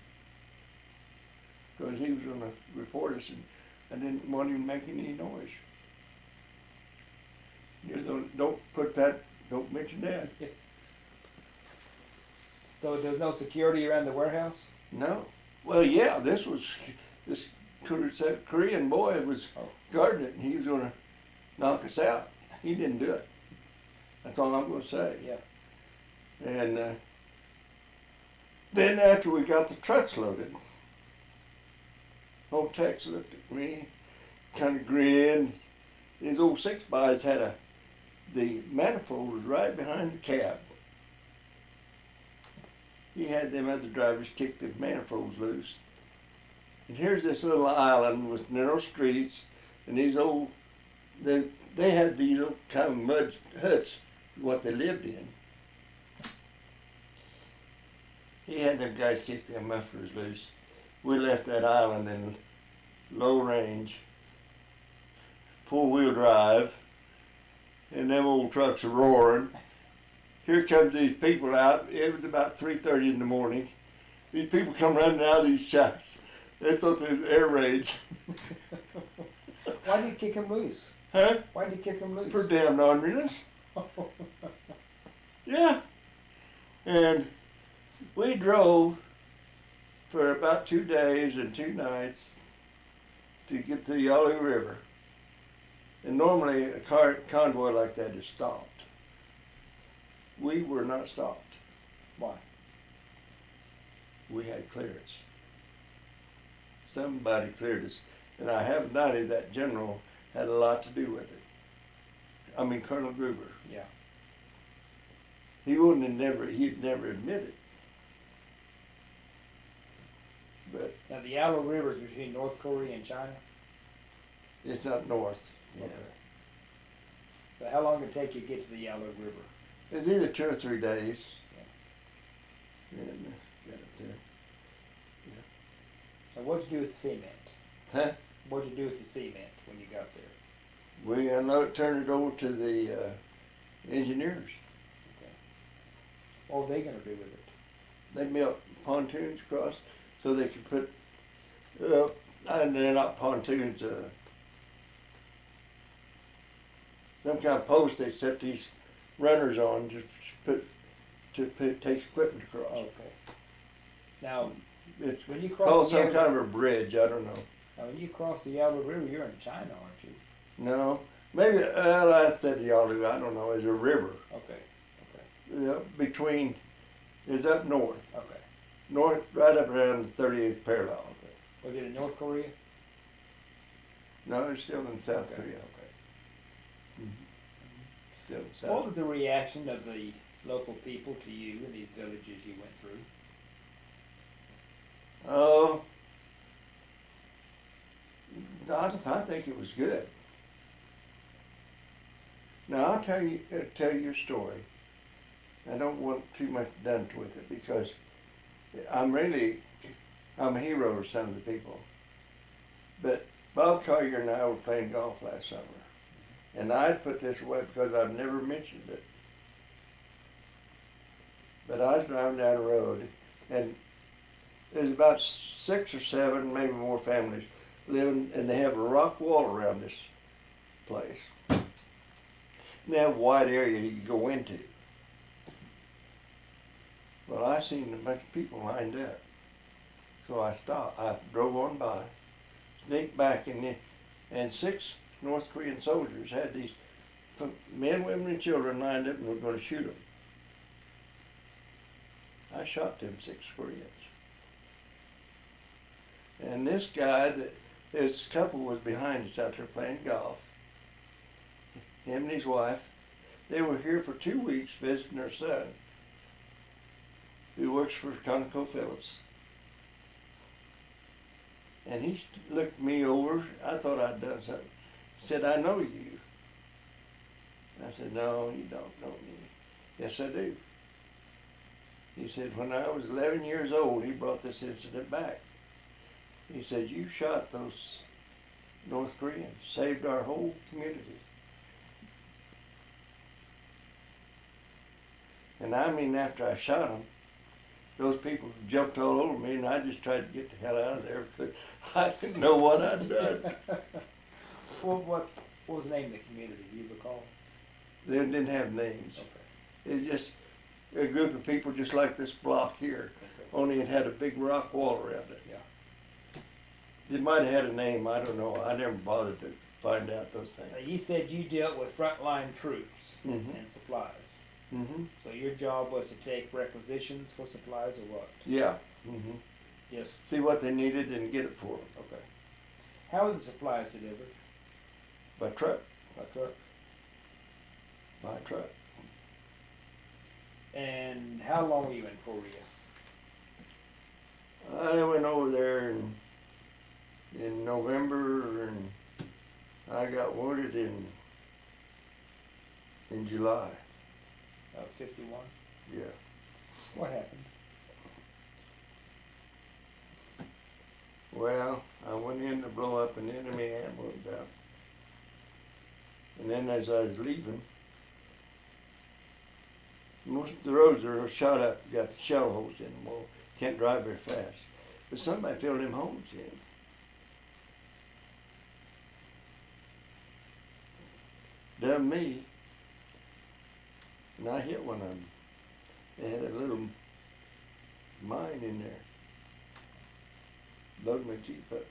because he was going to report us, and I didn't want him making any noise. You don't mention that. So there's no security around the warehouse? No. Well, yeah, this Korean boy was guarding it, and he was going to knock us out. He didn't do it. That's all I'm going to say. Yeah. And then after we got the trucks loaded, old Tex looked at me, kind of grinned. These old 6-bys had the manifold was right behind the cab. He had them other drivers kick the manifolds loose. And here's this little island with narrow streets, and these they had these old kind of mud huts, what they lived in. He had them guys kick them mufflers loose. We left that island in low range, 4-wheel drive, and them old trucks are roaring. Here comes these people out. It was about 3:30 in the morning. These people come running out of these shacks. They thought they was air raids. Why did you kick him loose? Huh? Why did you kick him loose? For damn orneriness. Yeah. And We drove for about 2 days and 2 nights to get to the Yalu River. And normally a convoy like that is stopped. We were not stopped. Why? We had clearance. Somebody cleared us. And I have doubted that general had a lot to do with it. I mean, Colonel Gruber. Yeah. He'd never admit it. But Now the Yalu River is between North Korea and China. it's up north. Yeah. Okay. So how long did it take you to get to the Yalu River? It's either 2 or 3 days. And got up there. So what'd you do with the cement? Huh? What'd you do with the cement when you got there? We turned it over to the engineers. What were they gonna do with it? They built pontoons across so they could put, and they're not pontoons, some kind of post they set these runners on to take equipment across. Okay. Now, It's when you called cross the some Yalu, kind of a bridge, I don't know. now when you cross the Yalu River, you're in China, aren't you? No, maybe, I said Yalu, I don't know, it's a river. Okay. Between, is up north. Okay. North, right up around the 38th parallel. Okay. Was it in North Korea? No, it's still in South Okay. Korea. Okay. Still in South. What was the reaction of the local people to you in these villages you went through? Oh, I think it was good. Now I'll tell you a story. I don't want too much done with it because I'm a hero to some of the people. But Bob Collier and I were playing golf last summer. And I'd put this away because I've never mentioned it. But I was driving down the road and there's about 6 or 7, maybe more families living, and they have a rock wall around this place. And they have a wide area you can go into. Well, I seen a bunch of people lined up. So I stopped. I drove on by, sneaked back, and 6 North Korean soldiers had these men, women, and children lined up and were going to shoot them. I shot them 6 Koreans. And this guy, this couple was behind us out there playing golf. Him and his wife. They were here for 2 weeks visiting their son, who works for ConocoPhillips. And he looked me over. I thought I'd done something. He said, "I know you." I said, "No, you don't know me." "Yes, I do." He said, "When I was 11 years old, he brought this incident back. He said, you shot those North Koreans, saved our whole community." And I mean, after I shot them, those people jumped all over me, and I just tried to get the hell out of there because I didn't know what I'd done. What was the name of the community? Do you recall? They didn't have names. Okay. It was just a group of people just like this block here, Okay. only it had a big rock wall around it. Yeah. It might have had a name, I don't know. I never bothered to find out those things. Now, you said you dealt with frontline troops Mhm. and supplies. Mm-hmm. So your job was to take requisitions for supplies or what? Yeah. Mm-hmm. Yes. See what they needed and get it for them. Okay. How were the supplies delivered? By truck. By truck? By truck. And how long were you in Korea? I went over there in November, and I got wounded in July. 51? Yeah. What happened? Well, I went in to blow up an enemy ambulance out. And then as I was leaving, most of the roads are shot up, got shell holes in them. Well, can't drive very fast. But somebody filled them holes in. Done me. And I hit one of them. They had a little mine in there. Loaded my Jeep up.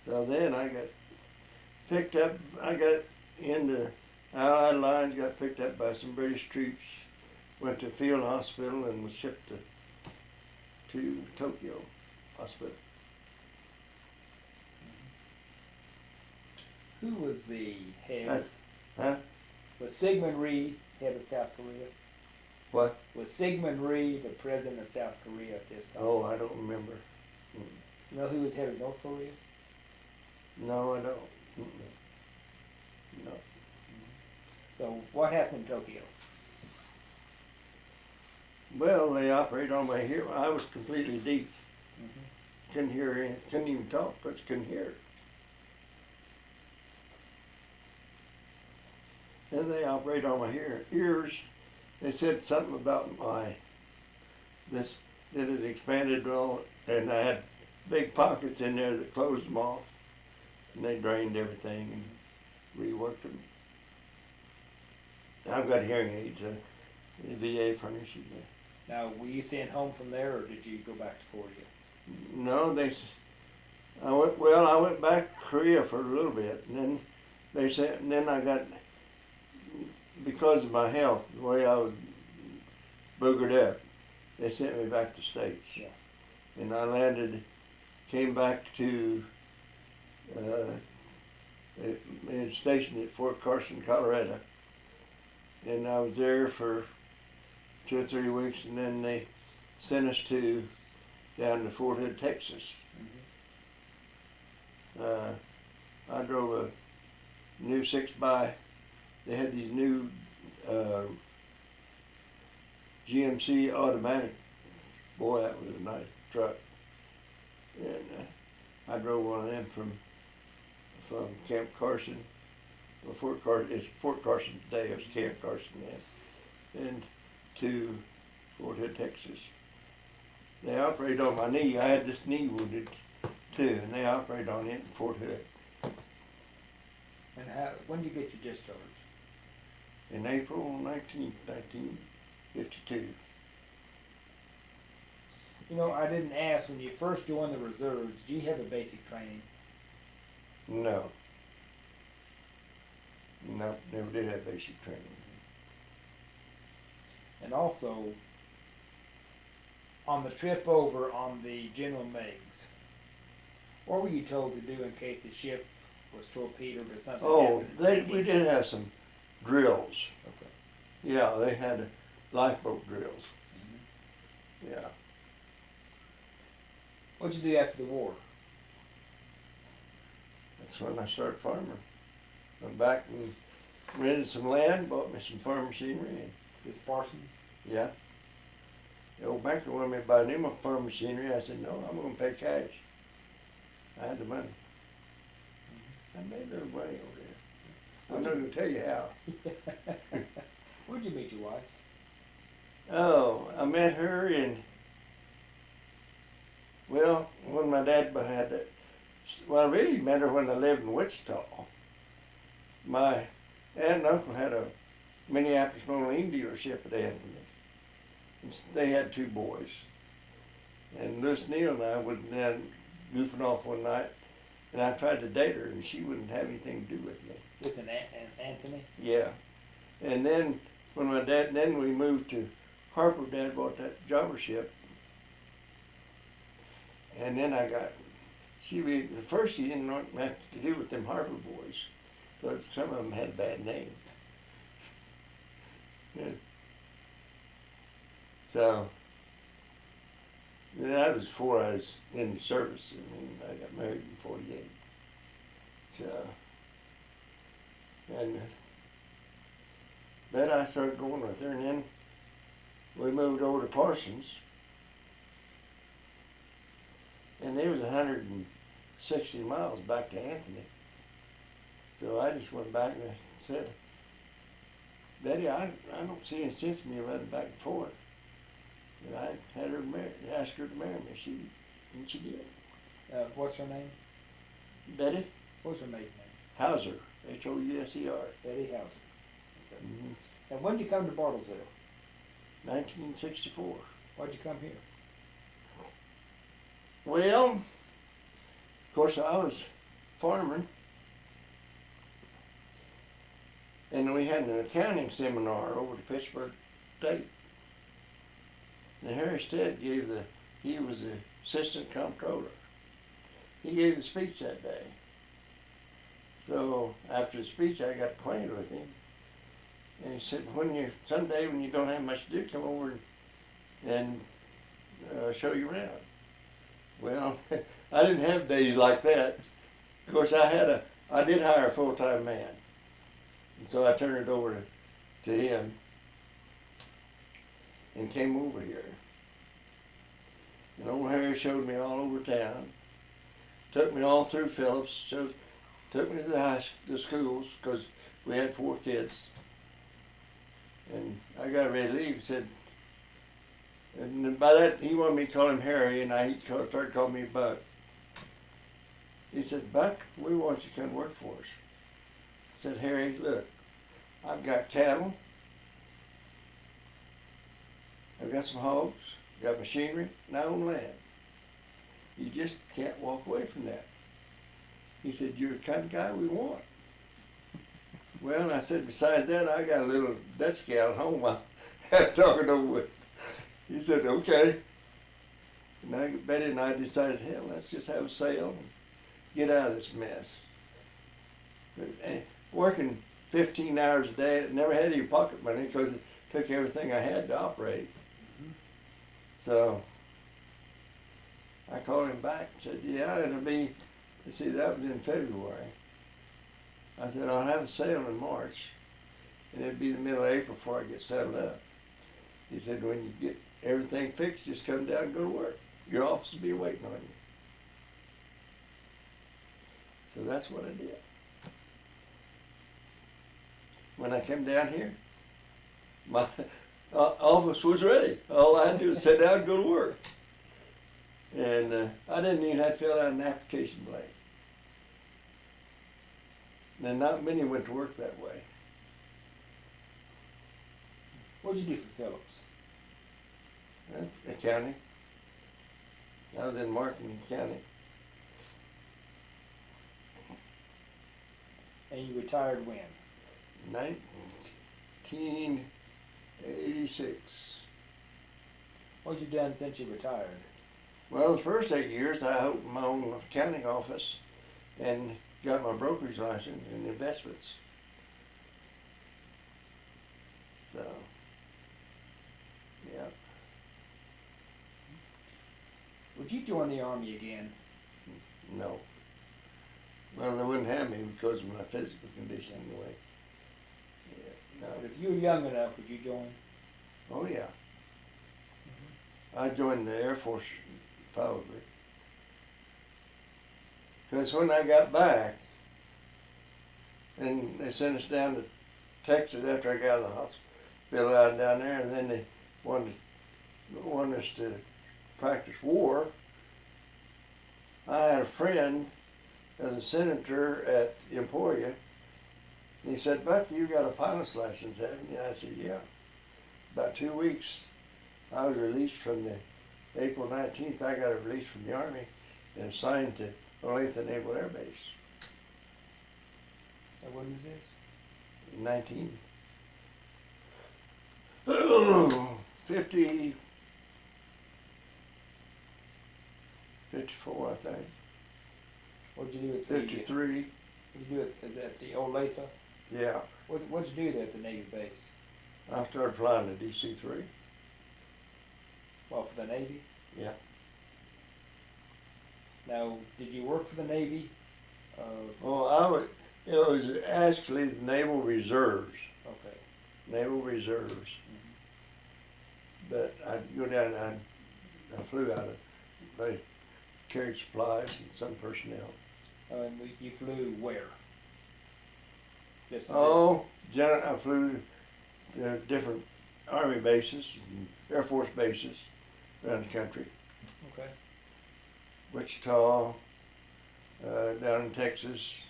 So then I got picked up, I got in the Allied lines, got picked up by some British troops, went to field hospital and was shipped to Tokyo hospital. Who was the head? Huh? Was Sigmund Rhee head of South Korea? What? Was Sigmund Rhee the president of South Korea at this time? Oh, I don't remember. You know who was head of North Korea? No, I don't. No. So what happened in Tokyo? Well, they operated on my hearing. I was completely deaf. Mm-hmm. Couldn't hear anything. Couldn't even talk because couldn't hear. Then they operated on my ears. They said something about that it expanded all, and I had big pockets in there that closed them off, and they drained everything and reworked them. I've got hearing aids. The VA furnished me. Now, were you sent home from there, or did you go back to Korea? No, I went back to Korea for a little bit, and then they said, and then I got, because of my health, the way I was boogered up, they sent me back to the States. Yeah. And I landed, came back to, stationed at Fort Carson, Colorado. And I was there for 2 or 3 weeks, and then they sent us down to Fort Hood, Texas. Mm-hmm. I drove a new 6x. They had these new GMC automatic. Boy, that was a nice truck. And I drove one of them from Camp Carson. Well, it's Fort Carson today. It was Camp Carson then. And to Fort Hood, Texas. They operated on my knee. I had this knee wounded too, and they operated on it in Fort Hood. And when did you get your discharge? In April 1952. You know, I didn't ask, when you first joined the reserves, did you have a basic training? No. Nope, never did have basic training. And also, on the trip over on the General Meigs, what were you told to do in case the ship was torpedoed or something? Oh, we did have some drills. Okay. Yeah, they had lifeboat drills. Mm-hmm. Yeah. What'd you do after the war? That's when I started farming. Went back and rented some land, bought me some farm machinery. And, This Parsons? yeah. The old banker wanted me to buy new farm machinery. I said, no, I'm going to pay cash. I had the money. I made a little money over there. I'm not going to tell you how. Where'd you meet your wife? Oh, I met her when my dad had that. Well, I really met her when I lived in Wichita. My aunt and uncle had a Minneapolis Moline dealership at Anthony. And they had 2 boys. And Louis Neal and I was goofing off one night, and I tried to date her, and she wouldn't have anything to do with me. This an Anthony? Yeah. And then when then we moved to Harper. Dad bought that jobber ship. And then at first she didn't want much to do with them Harper boys, but some of them had a bad name. And so that was before I was in the service. I mean, I got married in 48. So, and then I started going with her, and then we moved over to Parsons. And it was 160 miles back to Anthony. So I just went back and I said, Betty, I don't see any sense in me running back and forth. And I had her asked her to marry me. And she did. What's her name? Betty What's her maiden name? Hauser, Houser. Betty Hauser. Okay. Mm-hmm. And when did you come to Bartlesville? 1964. Why'd you come here? Well, of course I was farming, and we had an accounting seminar over to Pittsburgh State. And Harry Stead he was the assistant comptroller. He gave the speech that day. So after the speech, I got acquainted with him. And he said, someday when you don't have much to do, come over and show you around. Well, I didn't have days like that. Of course, I did hire a full-time man. And so I turned it over to him and came over here. And old Harry showed me all over town. Took me all through Phillips. Took me to the schools, because we had 4 kids. And I got ready to leave. He said, and by that, he wanted me to call him Harry, and he started calling me Buck. He said, Buck, we want you to come work for us. I said, Harry, look, I've got cattle. I've got some hogs, got machinery, and I own land. You just can't walk away from that. He said, you're the kind of guy we want. Well, I said, besides that, I got a little Dutch gal at home I had talking over with. He said, okay. And Betty and I decided, hell, let's just have a sale and get out of this mess. But, working 15 hours a day, I never had any pocket money because it took everything I had to operate. So I called him back and said, yeah, it'll be, you see, that was in February. I said, I'll have a sale in March, and it'd be the middle of April before I get settled up. He said, when you get everything fixed, just come down and go to work. Your office will be waiting on you. So that's what I did. When I came down here, my office was ready. All I had to do was sit down and go to work. And I didn't even have to fill out an application blank. And not many went to work that way. What'd you do for Phillips? Accounting. I was in marketing accounting. And you retired when? 1986. What have you done since you retired? Well, the first 8 years I opened my own accounting office and got my brokerage license in investments. So, yeah. Would you join the Army again? No. Well, they wouldn't have me because of my physical condition anyway. Yeah, no. But if you were young enough, would you join? Oh, yeah. I joined the Air Force probably. Because when I got back, and they sent us down to Texas after I got out of the hospital out down there, and then they wanted us to practice war. I had a friend as a senator at Emporia, and he said, Buck, you got a pilot's license, haven't you? I said, yeah. About 2 weeks, I was released from April 19th, I got a release from the Army and assigned to Olathe Naval Air Base. So when was this? 54, I think. What'd you do at 53. What'd you do at the Olathe? Yeah. What'd you do there at the Navy base? I started flying the DC-3. Well, for the Navy? Yeah. Now, did you work for the Navy? Well, it was actually the Naval Reserves. Okay. Naval Reserves. Mm-hmm. But I'd go down and I flew out of, they carried supplies and some personnel. And you flew where? Just I flew to different Army bases and Air Force bases around the country. Okay. Wichita, down in Texas,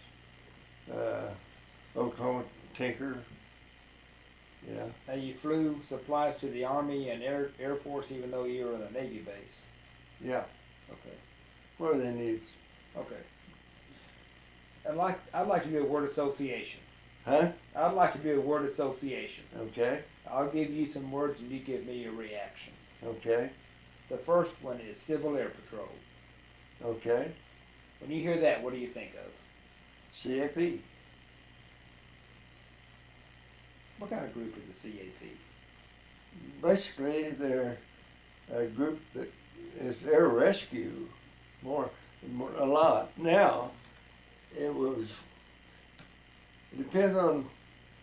Oklahoma, Tinker, Yeah. Now you flew supplies to the Army and Air Force even though you were on a Navy base. Yeah. Okay. What do they need? Okay. I'd like to do a word association. Huh? I'd like to do a word association. Okay. I'll give you some words and you give me your reaction. Okay. The first one is Civil Air Patrol. Okay. When you hear that, what do you think of? CAP. What kind of group is the CAP? Basically, they're a group that is air rescue, a lot. Now, it depends on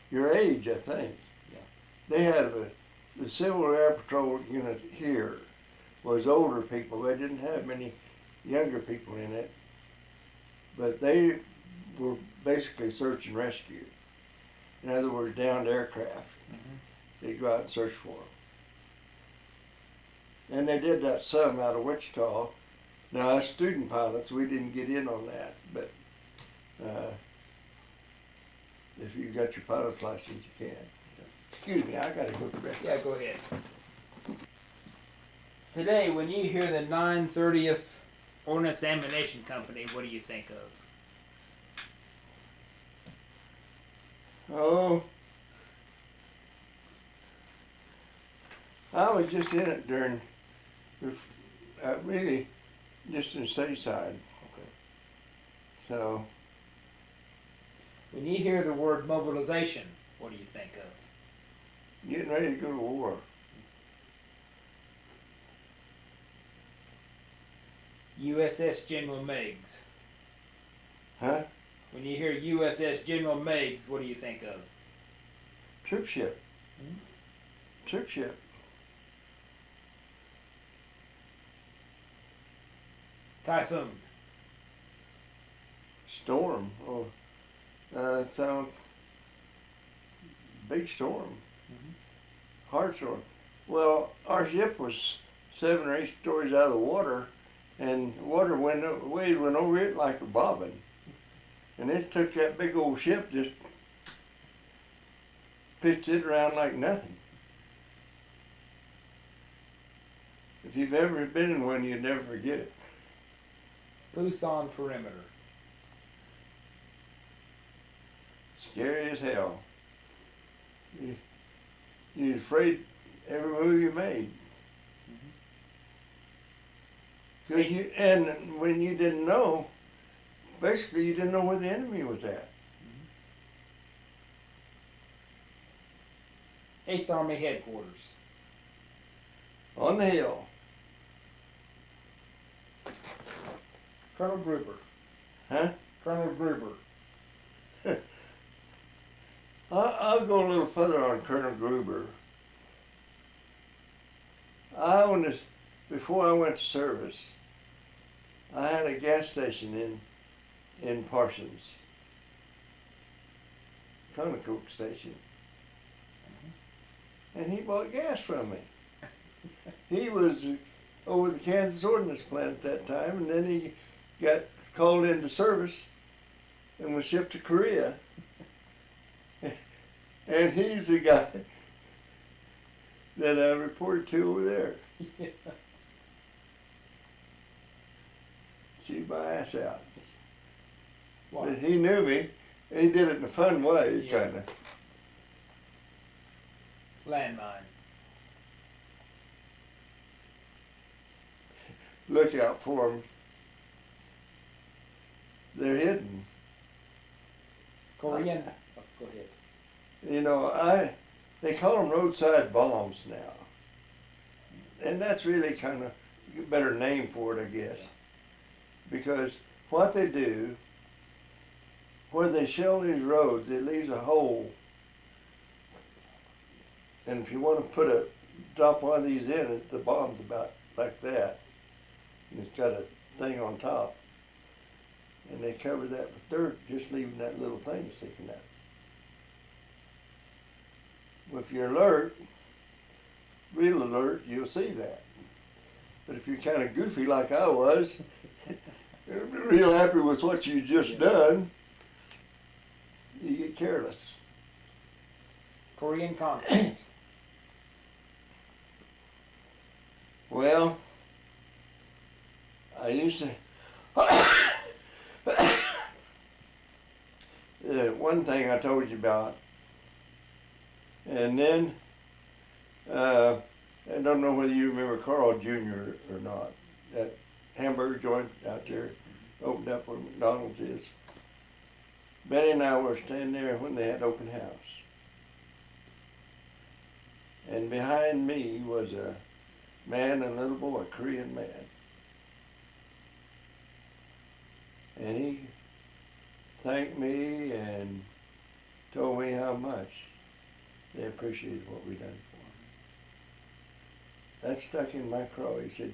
your age, I think. Yeah. They had the Civil Air Patrol unit here was older people. They didn't have many younger people in it, but they were basically search and rescue. In other words, downed aircraft. They'd go out and search for them. And they did that some out of Wichita. Now, as student pilots, we didn't get in on that, but if you got your pilot's license, you can. Excuse me, I gotta go to bed. Yeah, go ahead. Today, when you hear the 930th Ordnance Ammunition Company, what do you think of? Oh, I was just in it during, really, just in Seaside. Okay. So, When you hear the word mobilization, what do you think of? getting ready to go to war. USS General Meigs. Huh? When you hear USS General Meigs, what do you think of? Troop ship. Hmm? Troop ship. Typhoon. Storm. Oh, so big storm. Hard storm. Well, our ship was 7 or 8 stories out of the water, and water waves went over it like a bobbin. And it took that big old ship, just pitched it around like nothing. If you've ever been in one, you'd never forget it. Pusan Perimeter. Scary as hell. You're afraid every move you made. And when you didn't know, basically you didn't know where the enemy was at. 8th Army Headquarters. On the hill. Colonel Gruber. Huh? Colonel Gruber. I'll go a little further on Colonel Gruber. Before I went to service, I had a gas station in Parsons. Conocoke station. And he bought gas from me. He was over the Kansas Ordnance Plant at that time, and then he got called into service and was shipped to Korea. And he's the guy that I reported to over there. Yeah. Chewed my ass out. Why? But he knew me. He did it in a fun way, Yeah. kind of. Landmine. Look out for them. They're hidden. Korean. Oh, go ahead. You know, they call them roadside bombs now. And that's really kind of a better name for it, I guess. Because what they do, where they shell these roads, it leaves a hole. And if you want to drop one of these in it, the bomb's about like that. And it's got a thing on top. And they cover that with dirt, just leaving that little thing sticking out. Well, if you're alert, real alert, you'll see that. But if you're kind of goofy like I was, real happy with what you just done, you get careless. Korean conflict. Well, I used to. The one thing I told you about, and then I don't know whether you remember Carl Jr. or not. That hamburger joint out there opened up where McDonald's is. Betty and I were standing there when they had open house. And behind me was a man and a little boy, a Korean man. And he thanked me and told me how much they appreciated what we done for them. That stuck in my craw. He said,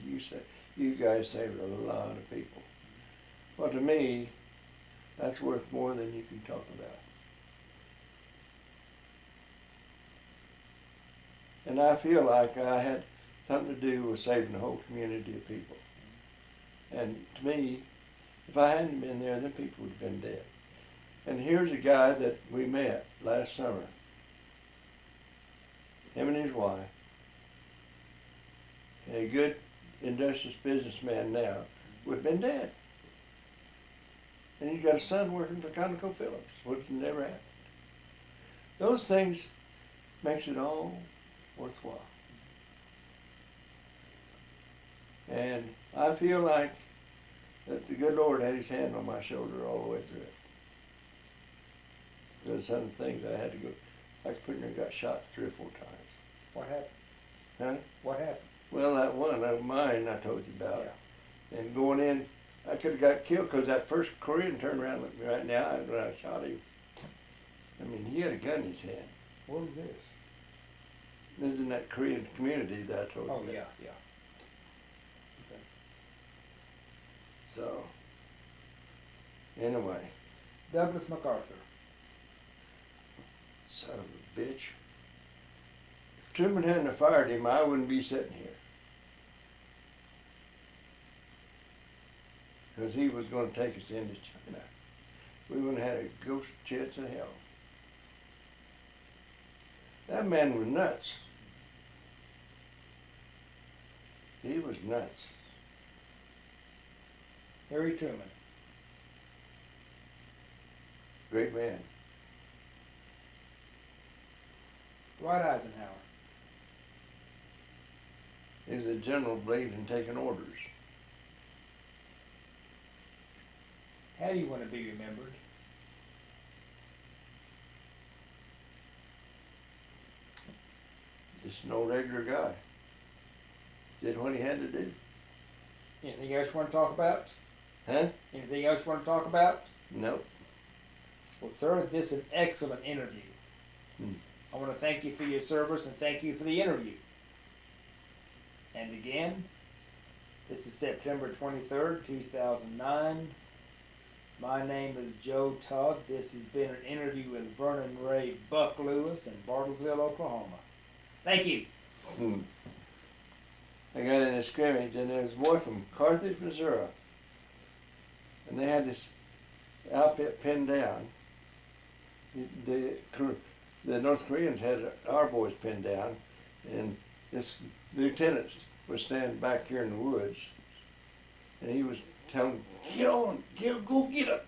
you guys saved a lot of people. Well, to me, that's worth more than you can talk about. And I feel like I had something to do with saving the whole community of people. And to me, if I hadn't been there, then people would have been dead. And here's a guy that we met last summer. Him and his wife. A good industrious businessman now would have been dead. And he's got a son working for ConocoPhillips, which never happened. Those things makes it all worthwhile. And I feel like that the good Lord had his hand on my shoulder all the way through it. There's some things I had to go, like Putner got shot 3 or 4 times. What happened? Huh? What happened? Well, that one of mine I told you about. Yeah. And going in, I could have got killed because that first Korean turned around and looked at me right now when I shot him. I mean, he had a gun in his hand. What was this? This is in that Korean community that I told you Oh, about. yeah, yeah. Okay. So, anyway, Douglas MacArthur. son of a bitch. If Truman hadn't have fired him, I wouldn't be sitting here. Because he was going to take us into China. We wouldn't have had a ghost chance in hell. That man was nuts. He was nuts. Harry Truman. Great man. Dwight Eisenhower. He was a general, believed in taking orders. How do you want to be remembered? Just an old regular guy. Did what he had to do. Anything else you want to talk about? Huh? Anything else you want to talk about? Nope. Well, sir, this is an excellent interview. I want to thank you for your service and thank you for the interview. And again, this is September 23rd, 2009. My name is Joe Todd. This has been an interview with Vernon Ray Buck Lewis in Bartlesville, Oklahoma. Thank you. I got in a scrimmage and there was a boy from Carthage, Missouri. And they had this outfit pinned down. The North Koreans had our boys pinned down, and this lieutenant was standing back here in the woods, and he was telling them, "Get on, go get them."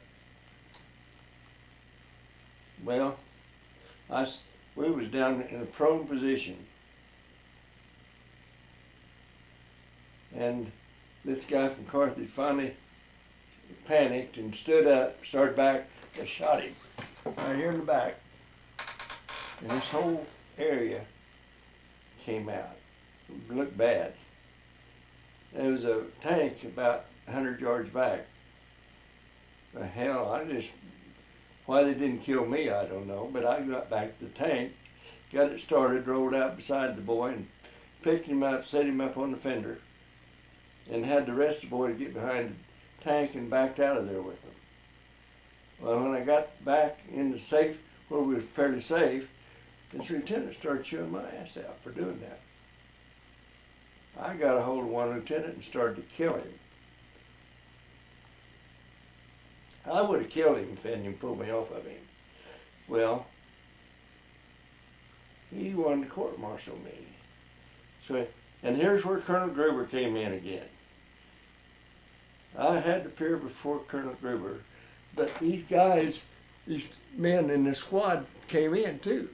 Well, we was down in a prone position, and this guy from Carthage finally panicked and stood up, started back, and shot him right here in the back. And this whole area came out. It looked bad. There was a tank about 100 yards back. The hell, why they didn't kill me, I don't know, but I got back to the tank, got it started, rolled out beside the boy, and picked him up, set him up on the fender, and had the rest of the boys get behind the tank and backed out of there with them. Well, when I got back in the safe, where we were fairly safe, this lieutenant started chewing my ass out for doing that. I got a hold of one lieutenant and started to kill him. I would have killed him if he hadn't pulled me off of him. Well, he wanted to court-martial me. So, and here's where Colonel Gruber came in again. I had to appear before Colonel Gruber, but these guys, these men in the squad came in too.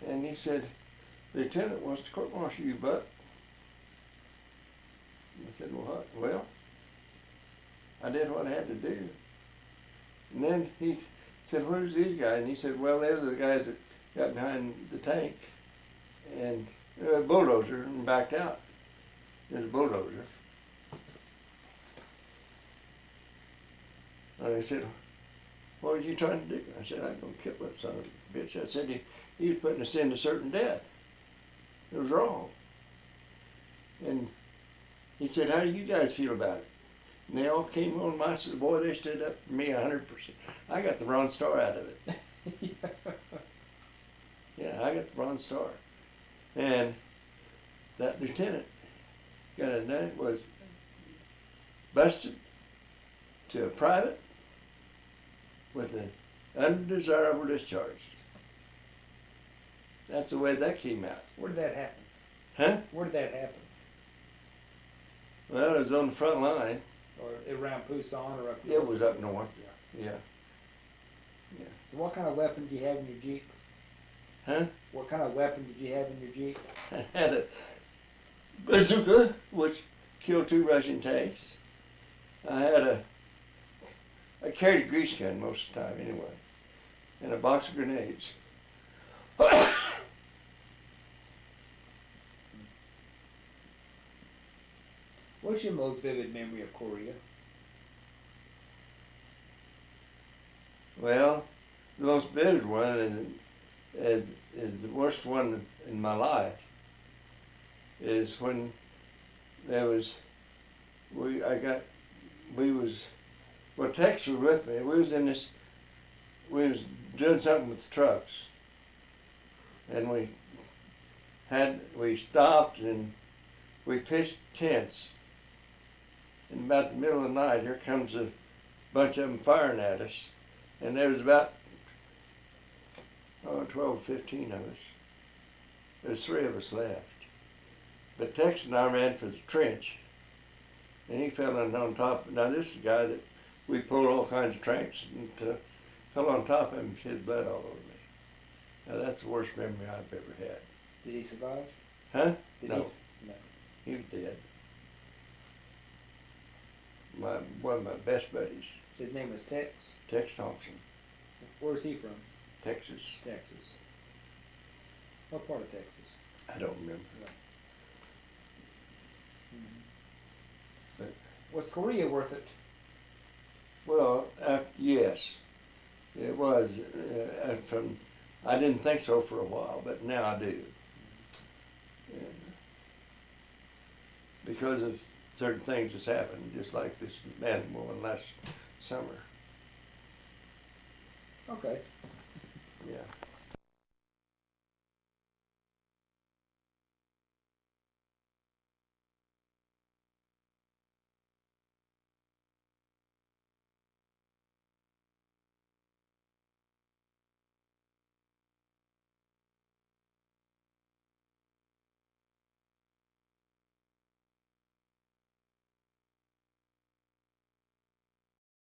And he said, "The lieutenant wants to court-martial you, Buck." I said, "What?" "Well, I did what I had to do." And then he said, "Where's these guys?" And he said, "Well, those are the guys that got behind the tank and a bulldozer and backed out. There's a bulldozer." And I said, "What was you trying to do?" I said, "I'm going to kill that son of a bitch." I said, he was putting us into certain death. It was wrong. And he said, "How do you guys feel about it?" And they all came on my side. Boy, they stood up for me 100%. I got the Bronze Star out of it. Yeah, I got the Bronze Star. And that lieutenant got it done. It was busted to a private with an undesirable discharge. That's the way that came out. Where did that happen? Huh? Where did that happen? Well, it was on the front line. Or around Pusan or up north? It was up north. Yeah. So what kind of weapon did you have in your Jeep? Huh? What kind of weapon did you have in your Jeep? I had a bazooka, which killed 2 Russian tanks. I carried a grease gun most of the time anyway, and a box of grenades. What's your most vivid memory of Korea? Well, the most vivid one and is the worst one in my life is when there was Tex was with me. We was doing something with the trucks, and we stopped and we pitched tents. And about the middle of the night, here comes a bunch of them firing at us, and there was about 12 or 15 of us. There's 3 of us left. But Tex and I ran for the trench, and he fell in on top. Now this is a guy that we pulled all kinds of tranks, and fell on top of him and shed blood all over me. Now that's the worst memory I've ever had. Did he survive? Huh? Did No. No. He was dead. One of my best buddies, So his name was Tex? Tex Thompson, Where's he from? Texas. Texas. What part of Texas? I don't remember. But Was Korea worth it? well, yes, it was. I didn't think so for a while, but now I do. And because of certain things that's happened, just like this man and woman last summer. Okay. Yeah.